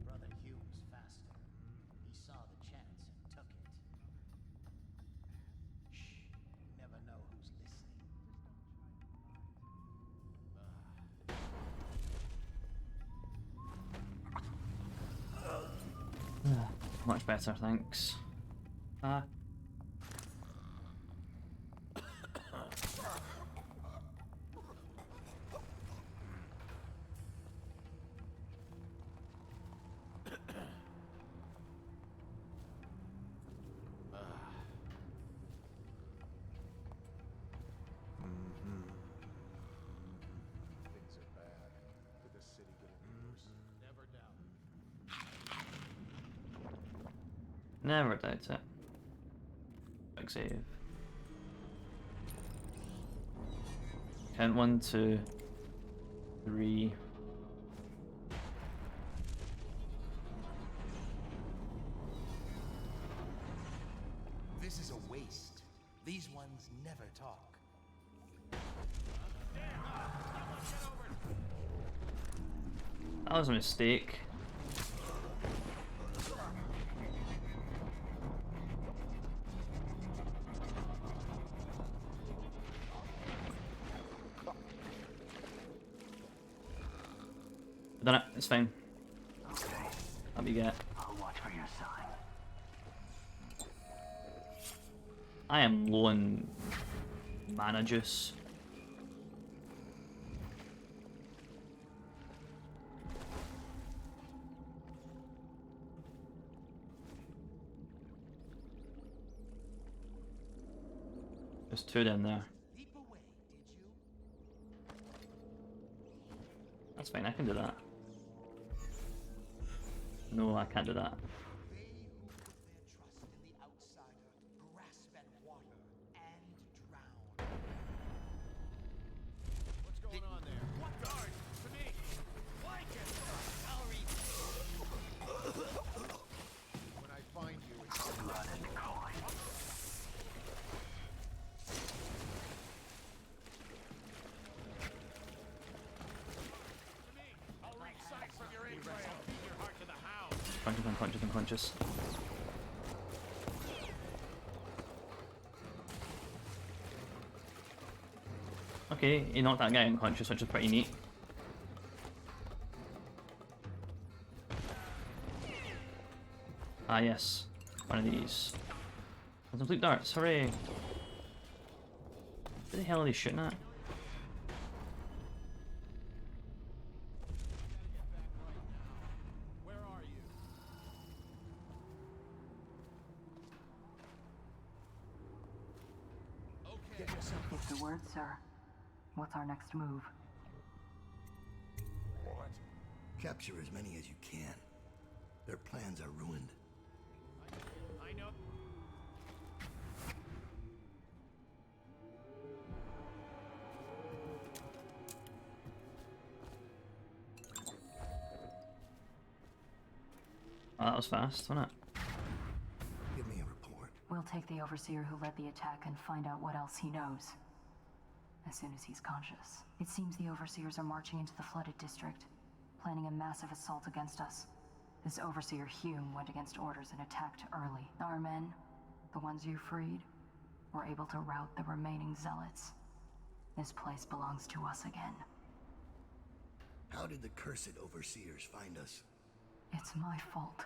S7: Brother Hume's faster. He saw the chance and took it. Shh. You never know who's listening.
S1: Much better, thanks. Never doubt it. Quick save. Count 1, 2, 3.
S8: This is a waste. These ones never talk.
S1: That was a mistake. I've done it. It's fine.
S9: Okay.
S1: That'll be get.
S9: I'll watch for your sign.
S1: I am low on mana juice. There's 2 down there. That's fine, I can do that. No, I can't do that.
S7: What's going on there? What guard? To me! Blanket! When I find you, it's
S9: Blood and coin.
S7: I'll reach sight from your entrail. Feed your heart to the hound.
S1: Unconscious, unconscious, unconscious. Okay, he knocked that guy unconscious, which is pretty neat. Ah yes, one of these. Some blue darts, hooray! What the hell are they shooting at?
S7: Where are you? Okay.
S13: Get the word, sir. What's our next move?
S10: What? Capture as many as you can. Their plans are ruined.
S7: I know.
S1: Oh, that was fast, wasn't it?
S10: Give me a report.
S13: We'll take the Overseer who led the attack and find out what else he knows. As soon as he's conscious. It seems the Overseers are marching into the flooded district, planning a massive assault against us. This Overseer Hume went against orders and attacked early. Our men, the ones you freed, were able to rout the remaining zealots. This place belongs to us again.
S10: How did the cursed overseers find us?
S13: It's my fault.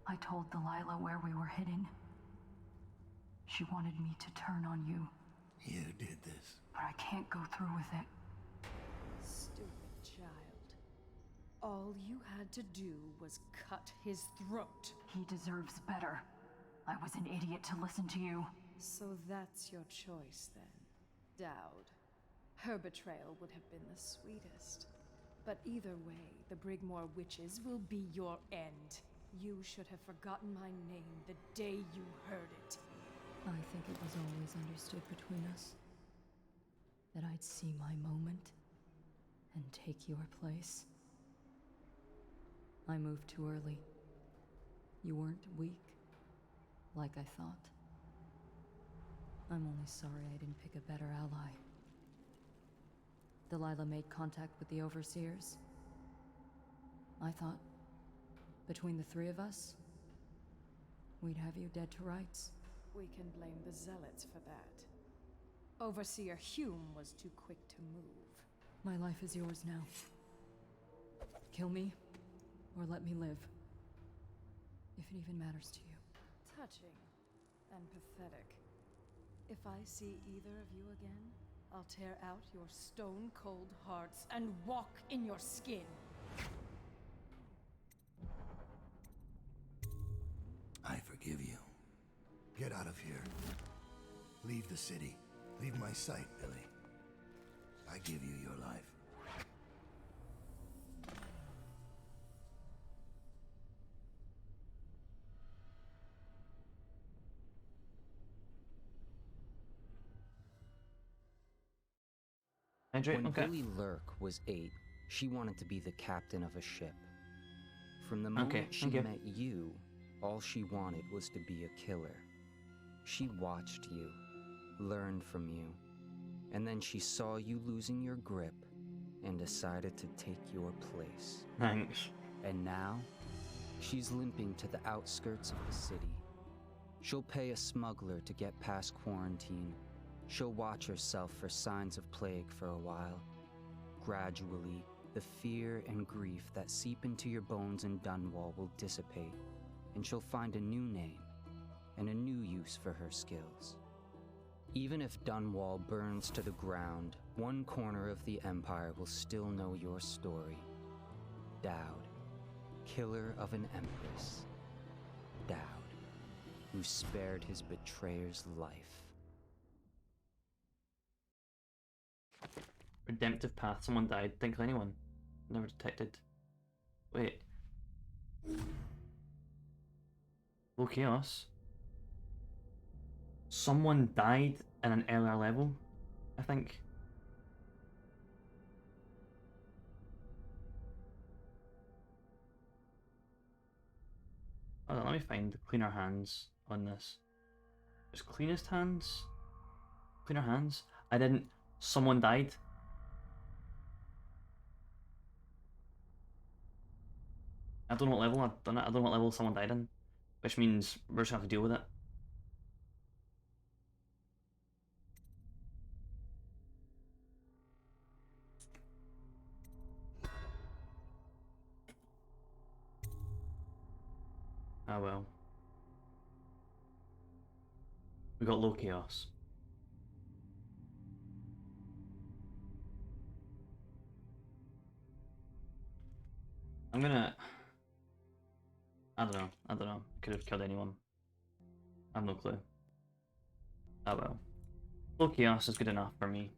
S13: I told Delilah where we were hidden. She wanted me to turn on you.
S10: You did this.
S13: But I can't go through with it.
S2: Stupid child. All you had to do was cut his throat.
S13: He deserves better. I was an idiot to listen to you.
S2: So that's your choice then, Dowd. Her betrayal would have been the sweetest. But either way, the Brigmore witches will be your end. You should have forgotten my name the day you heard it.
S14: I think it was always understood between us that I'd see my moment and take your place. I moved too early. You weren't weak, like I thought. I'm only sorry I didn't pick a better ally. Delilah made contact with the Overseers. I thought, between the 3 of us, we'd have you dead to rights.
S2: We can blame the Zealots for that. Overseer Hume was too quick to move.
S14: My life is yours now. Kill me, or let me live. If it even matters to you.
S2: Touching and pathetic. If I see either of you again, I'll tear out your stone-cold hearts and walk in your skin.
S10: I forgive you. Get out of here. Leave the city. Leave my sight, Billy. I give you your life.
S1: Hydrate,
S11: When
S1: okay.
S11: Billy Lurk was 8, she wanted to be the captain of a ship. From the
S1: Okay,
S11: moment she
S1: thank you.
S11: met you, all she wanted was to be a killer. She watched you, learned from you, and then she saw you losing your grip and decided to take your place.
S1: Thanks.
S11: And now, she's limping to the outskirts of the city. She'll pay a smuggler to get past quarantine. She'll watch herself for signs of plague for a while. Gradually, the fear and grief that seep into your bones in Dumbwall will dissipate, and she'll find a new name and a new use for her skills. Even if Dumbwall burns to the ground, one corner of the Empire will still know your story. Dowd, killer of an empress. Dowd, who spared his betrayer's life.
S1: Redemptive path. Someone died. Think of anyone. Never detected. Wait. Low chaos. Someone died in an earlier level, I think. Hold on, let me find cleaner hands on this. Just cleanest hands? Cleaner hands? I didn't. Someone died. I don't know what level I've done it. I don't know what level someone died in. Which means we're just gonna have to deal with it. Ah well. We got low chaos. I'm gonna... I don't know. I don't know. Could have killed anyone. I have no clue. Ah well. Low chaos is good enough for me.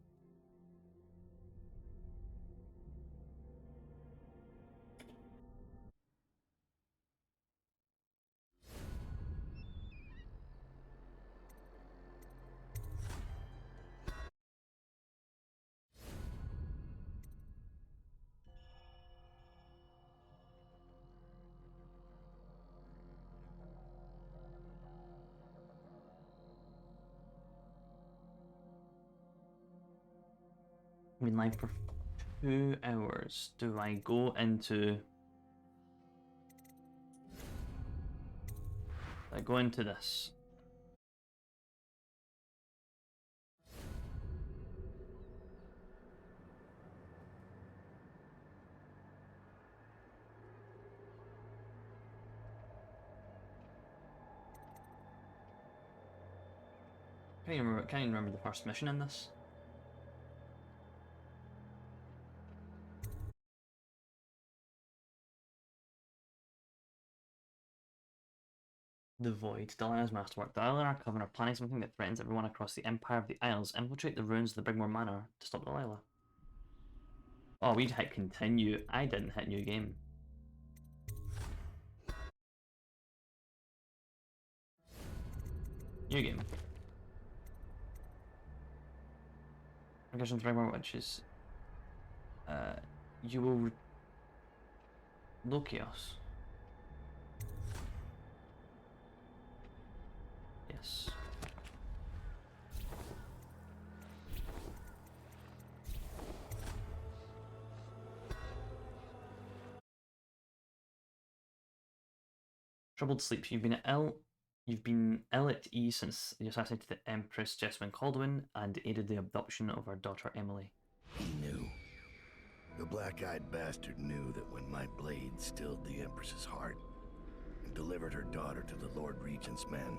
S1: I've been live for 2 hours. Do I go into... I go into this. Can't even remember the first mission in this. The Void. Delilah's masterwork. Delilah and our coven are planning something that threatens everyone across the Empire of the Isles. Infiltrate the ruins of the Brigmore Manor to stop Delilah. Oh, we'd hit continue. I didn't hit new game. New game. Recursion Brigmore Witches. You will... Low chaos. Yes. Troubled sleep. You've been ill at ease since you assassinated the Empress Jessamine Caldwin and aided the abduction of her daughter Emily.
S10: He knew. The black-eyed bastard knew that when my blade stilled the Empress's heart and delivered her daughter to the Lord Regent's men,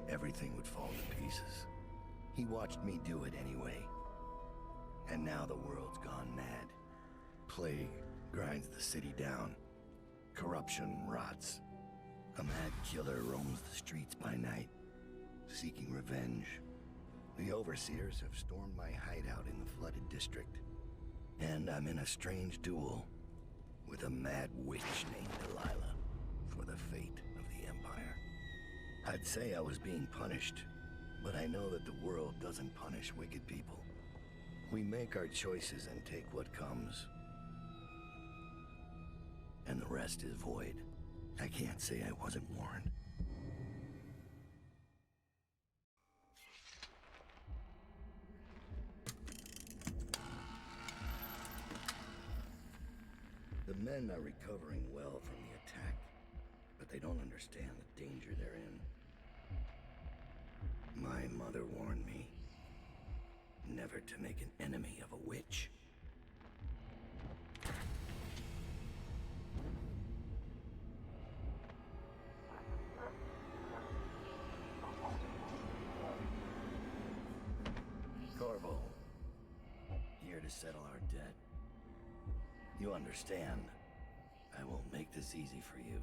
S10: everything would fall to pieces. He watched me do it anyway. And now the world's gone mad. Plague grinds the city down. Corruption rots. A mad killer roams the streets by night, seeking revenge. The overseers have stormed my hideout in the flooded district. And I'm in a strange duel with a mad witch named Delilah for the fate of the Empire. I'd say I was being punished, but I know that the world doesn't punish wicked people. We make our choices and take what comes. And the rest is void. I can't say I wasn't warned. The men are recovering well from the attack, but they don't understand the danger they're in. My mother warned me never to make an enemy of a witch. Corvo, here to settle our debt. You understand, I won't make this easy for you.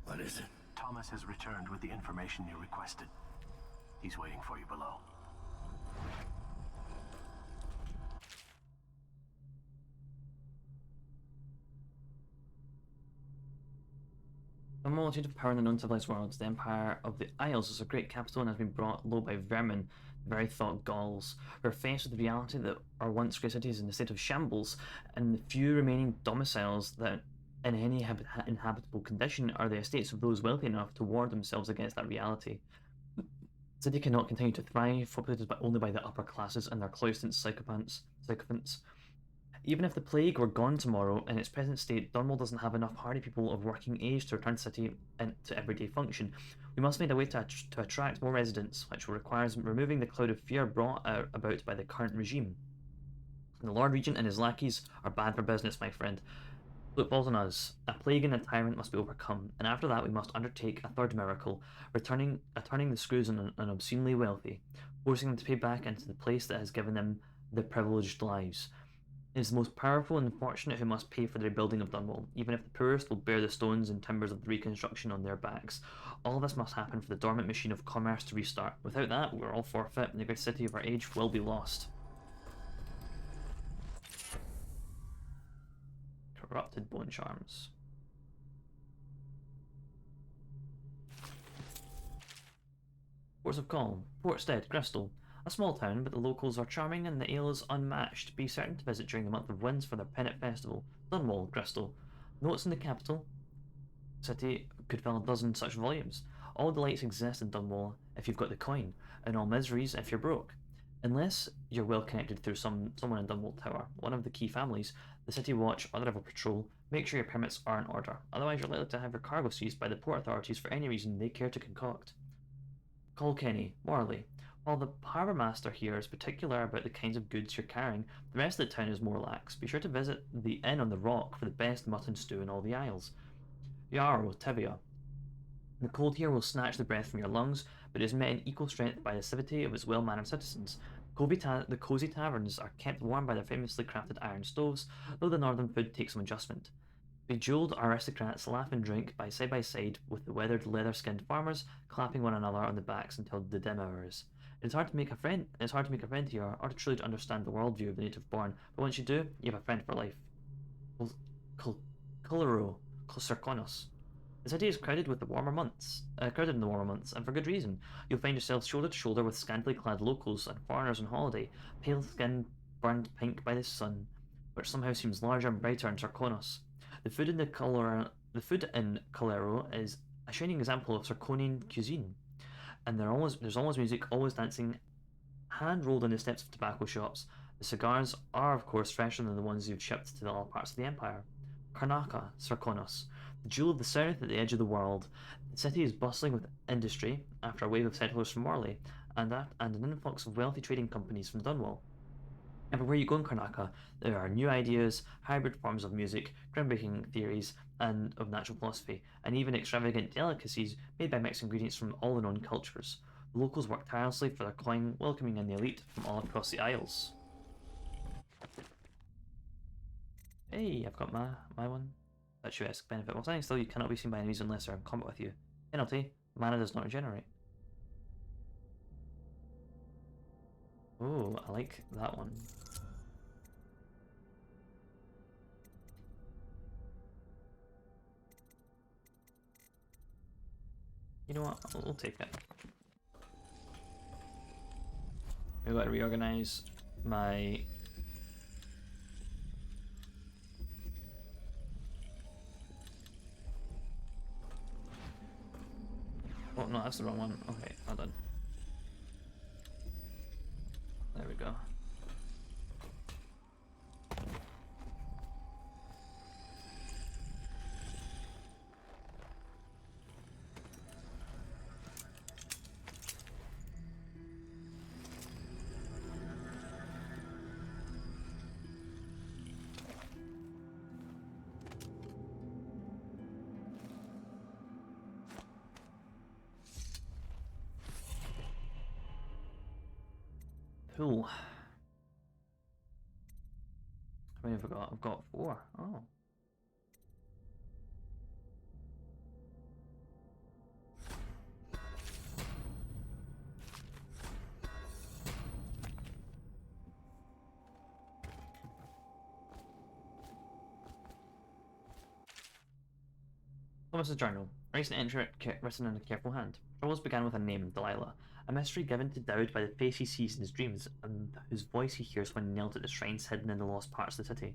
S10: What is it?
S15: Thomas has returned with the information you requested. He's waiting for you below.
S1: A multitude of power in the known civilized worlds, the Empire of the Isles is a great capital and has been brought low by vermin, the very thought galls. We're faced with the reality that our once great city is in a state of shambles, and the few remaining domiciles that in any inhabitable condition are the estates of those wealthy enough to ward themselves against that reality. The city cannot continue to thrive, populated only by the upper classes and their cloistered sycophants. Even if the plague were gone tomorrow, in its present state, Dumbwall doesn't have enough hardy people of working age to return the city to everyday function. We must find a way to attract more residents, which will require removing the cloud of fear brought about by the current regime. The Lord Regent and his lackeys are bad for business, my friend. Look falls on us. A plague and a tyrant must be overcome, and after that we must undertake a third miracle, turning the screws on an obscenely wealthy, forcing them to pay back into the place that has given them their privileged lives. It is the most powerful and fortunate who must pay for the rebuilding of Dumbwall, even if the poorest will bear the stones and timbers of the reconstruction on their backs. All this must happen for the dormant machine of commerce to restart. Without that, we're all forfeit, and the great city of our age will be lost. Corrupted bone charms. Ports of Call, Portstead, Crystal. A small town, but the locals are charming and the ale is unmatched. Be certain to visit during the month of winds for their Pennant Festival. Dunwall, Crystal. Notes in the capital city could fill a dozen such volumes. All delights exist in Dunwall if you've got the coin, and all miseries if you're broke. Unless you're well connected through someone in Dumbwall Tower, one of the key families, the City Watch, or the River Patrol, make sure your permits are in order. Otherwise, you're likely to have your cargo seized by the port authorities for any reason they care to concoct. Colkenny, Morley. While the harbour master here is particular about the kinds of goods you're carrying, the rest of the town is more lax. Be sure to visit the Inn on the Rock for the best mutton stew in all the Isles. Yarrow, Tivia. The cold here will snatch the breath from your lungs, but it is met in equal strength by the civility of its well-mannered citizens. The cozy taverns are kept warm by their famously crafted iron stoves, though the northern food takes some adjustment. Bejeweled aristocrats laugh and drink by side with the weathered leather-skinned farmers, clapping one another on the backs until the dim hours. It's hard to make a friend. It's hard to make a friend here, or to truly understand the worldview of the native-born. But once you do, you have a friend for life. Coloro, Circonos. The city is crowded with the warmer months. Crowded in the warmer months, and for good reason. You'll find yourself shoulder to shoulder with scantily clad locals and foreigners on holiday, pale skin burned pink by the sun, which somehow seems larger and brighter in Circonos. The food in Colero is a shining example of Circonian cuisine, and there's always music, always dancing, hand rolled in the steps of tobacco shops. The cigars are, of course, fresher than the ones you've shipped to the other parts of the empire. Karnaka, Circonos, the jewel of the south at the edge of the world. The city is bustling with industry after a wave of settlers from Morley, and an influx of wealthy trading companies from Dunwall. Everywhere you go in Karnaka, there are new ideas, hybrid forms of music, groundbreaking theories and of natural philosophy, and even extravagant delicacies made by mixed ingredients from all the known cultures. The locals work tirelessly for their coin, welcoming in the elite from all across the Isles. Hey, I've got my one. Virtuesque benefit. While standing still, you cannot be seen by enemies unless they're in combat with you. Penalty, mana does not regenerate. Oh, I like that one. You know what? We'll take it. We've got to reorganize my... Oh, no, that's the wrong one. Okay, hold on. There we go. Cool. How many have I got? I've got 4. Oh. Thomas's journal. Recent entry written in a careful hand. Troubles began with a name, Delilah, a mystery given to Dowd by the face he sees in his dreams and whose voice he hears when knelt at the shrines hidden in the lost parts of the city.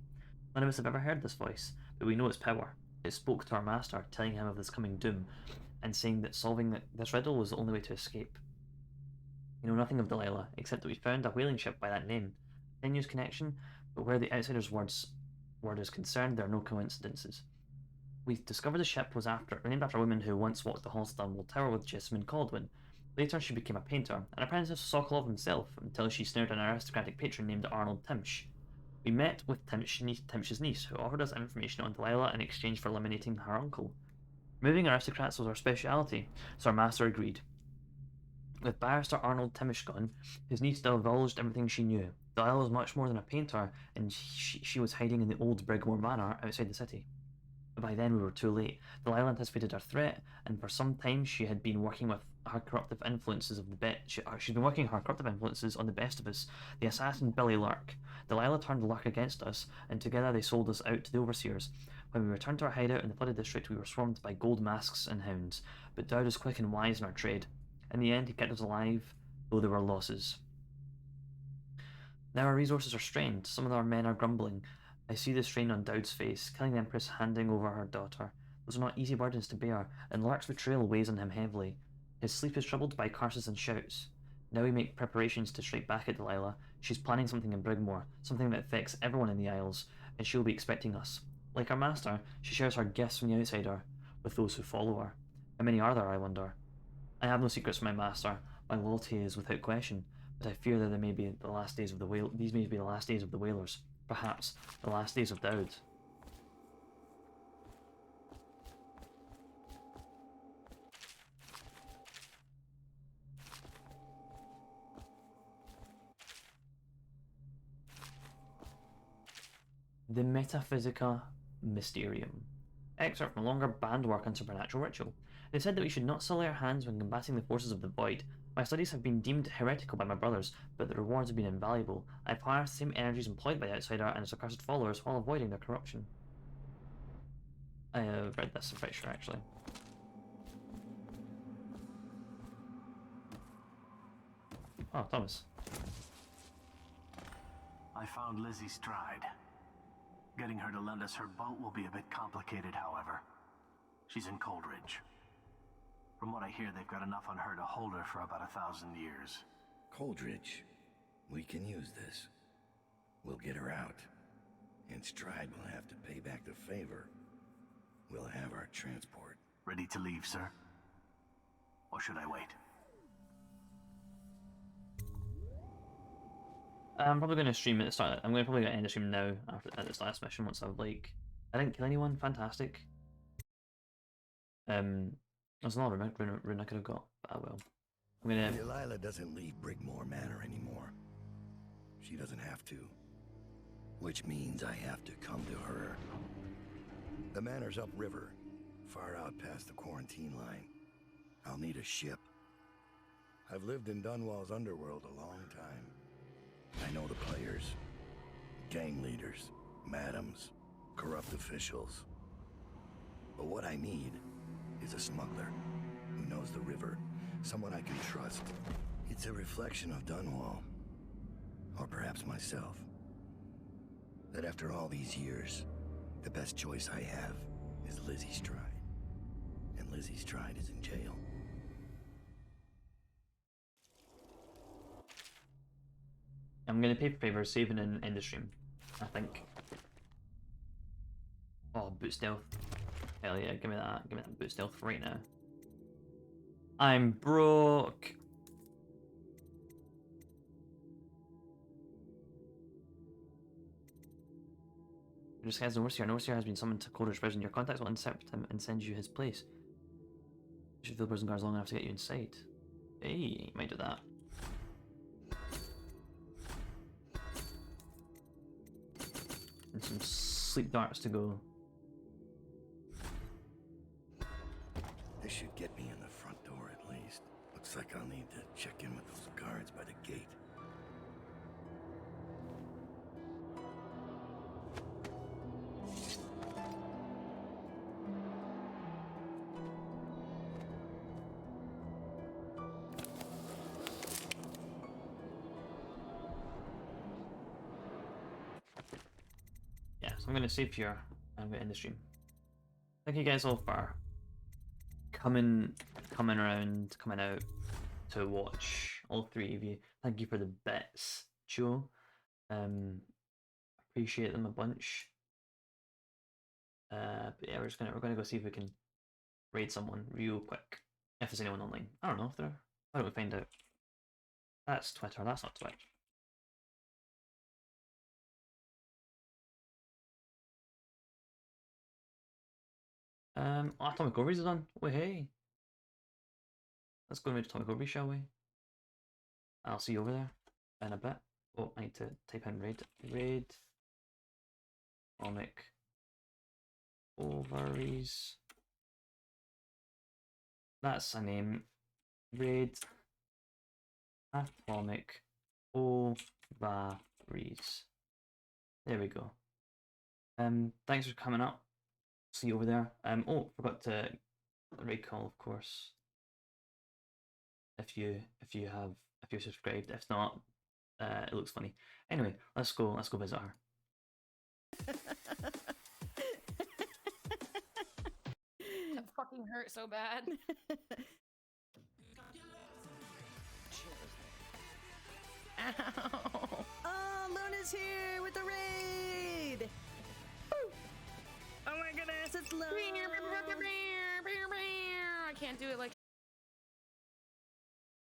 S1: None of us have ever heard this voice, but we know its power. It spoke to our master, telling him of this coming doom, and saying that solving this riddle was the only way to escape. We know nothing of Delilah, except that we found a whaling ship by that name. A tenuous connection, but where the outsider's word is concerned, there are no coincidences. We discovered the ship was named after a woman who once walked the halls of Dumbwall Tower with Jessamine Caldwin. Later, she became a painter, an apprentice of Sokolov himself, until she snared an aristocratic patron named Arnold Timsh. We met with Timsh's niece, who offered us information on Delilah in exchange for eliminating her uncle. Removing aristocrats was our speciality, so our master agreed. With barrister Arnold Timsh gone, his niece divulged everything she knew. Delilah was much more than a painter, and she was hiding in the old Brigmore Manor outside the city. But by then we were too late. Delilah anticipated our threat, and for some time she had been working with her corruptive influences she'd been working her corruptive influences on the best of us, the assassin Billy Lurk. Delilah turned Lurk against us, and together they sold us out to the overseers. When we returned to our hideout in the flooded district, we were swarmed by gold masks and hounds, but Dowd was quick and wise in our trade. In the end, he kept us alive, though there were losses. Now our resources are strained. Some of our men are grumbling. I see the strain on Dowd's face, killing the Empress, handing over her daughter. Those are not easy burdens to bear, and Lark's betrayal weighs on him heavily. His sleep is troubled by curses and shouts. Now we make preparations to strike back at Delilah. She's planning something in Brigmore, something that affects everyone in the Isles, and she'll be expecting us. Like our master, she shares her gifts from the outsider with those who follow her. How many are there, I wonder? I have no secrets from my master. My loyalty is without question, but I fear that these may be the last days of the Whalers. Perhaps the last days of Dowd. The Metaphysica Mysterium. Excerpt from a longer banned work on supernatural ritual. They said that we should not sully our hands when combating the forces of the void. My studies have been deemed heretical by my brothers, but the rewards have been invaluable. I've harnessed the same energies employed by the outsider and his accursed followers while avoiding their corruption. I have read this, I'm pretty sure, actually. Oh, Thomas.
S15: I found Lizzie Stride. Getting her to lend us her boat will be a bit complicated, however. She's in Coldridge. From what I hear, they've got enough on her to hold her for about 1,000 years.
S10: Coldridge. We can use this. We'll get her out. And Stride will have to pay back the favor. We'll have our transport.
S15: Ready to leave, sir? Or should I wait?
S1: I'm probably going to stream at the start. I'm probably going to end the stream now at this last mission once I've I didn't kill anyone. Fantastic. There's a lot of rune I could have got, but I will. I'm gonna.
S10: Delilah doesn't leave Brigmore Manor anymore. She doesn't have to. Which means I have to come to her. The manor's upriver, far out past the quarantine line. I'll need a ship. I've lived in Dunwall's underworld a long time. I know the players, gang leaders, madams, corrupt officials. But what I need is a smuggler who knows the river, someone I can trust. It's a reflection of Dunwall, or perhaps myself, that after all these years, the best choice I have is Lizzie Stride. And Lizzie Stride is in jail.
S1: I'm gonna pay for favor, saving and end the stream, I think. Oh, boot stealth. Hell yeah, give me that boot stealth right now. I'm broke. Just has an overseer. An overseer has been summoned to Coldridge Prison. Your contacts will intercept him and send you his place. You should fill prison guards long enough to get you inside. Hey, might do that. And some sleep darts to go.
S10: This should get me in the front door at least. Looks like I'll need to check in with those guards by the gate.
S1: Yeah, so I'm gonna save here and I'm gonna end the stream. Thank you guys all for coming around, coming out to watch, all three of you. Thank you for the bits, Joe. Appreciate them a bunch. But yeah, we're gonna go see if we can raid someone real quick. If there's anyone online. I don't know if there. Why don't we find out? That's Twitter, that's not Twitch. Atomic Overys is on. Oh hey. Let's go and Atomic Overy, shall we? I'll see you over there in a bit. Oh, I need to type in raid Atomic Overys. That's a name. Raid Atomic Overys. There we go. Thanks for coming up. See you over there. Oh, forgot to raid call, of course. If you're subscribed. If not, it looks funny. Anyway, let's go visit her.
S16: That fucking hurt so bad.
S17: Ow! Oh, Luna's here with the raid! Woo! Oh my goodness, it's Luna!
S16: I can't do it like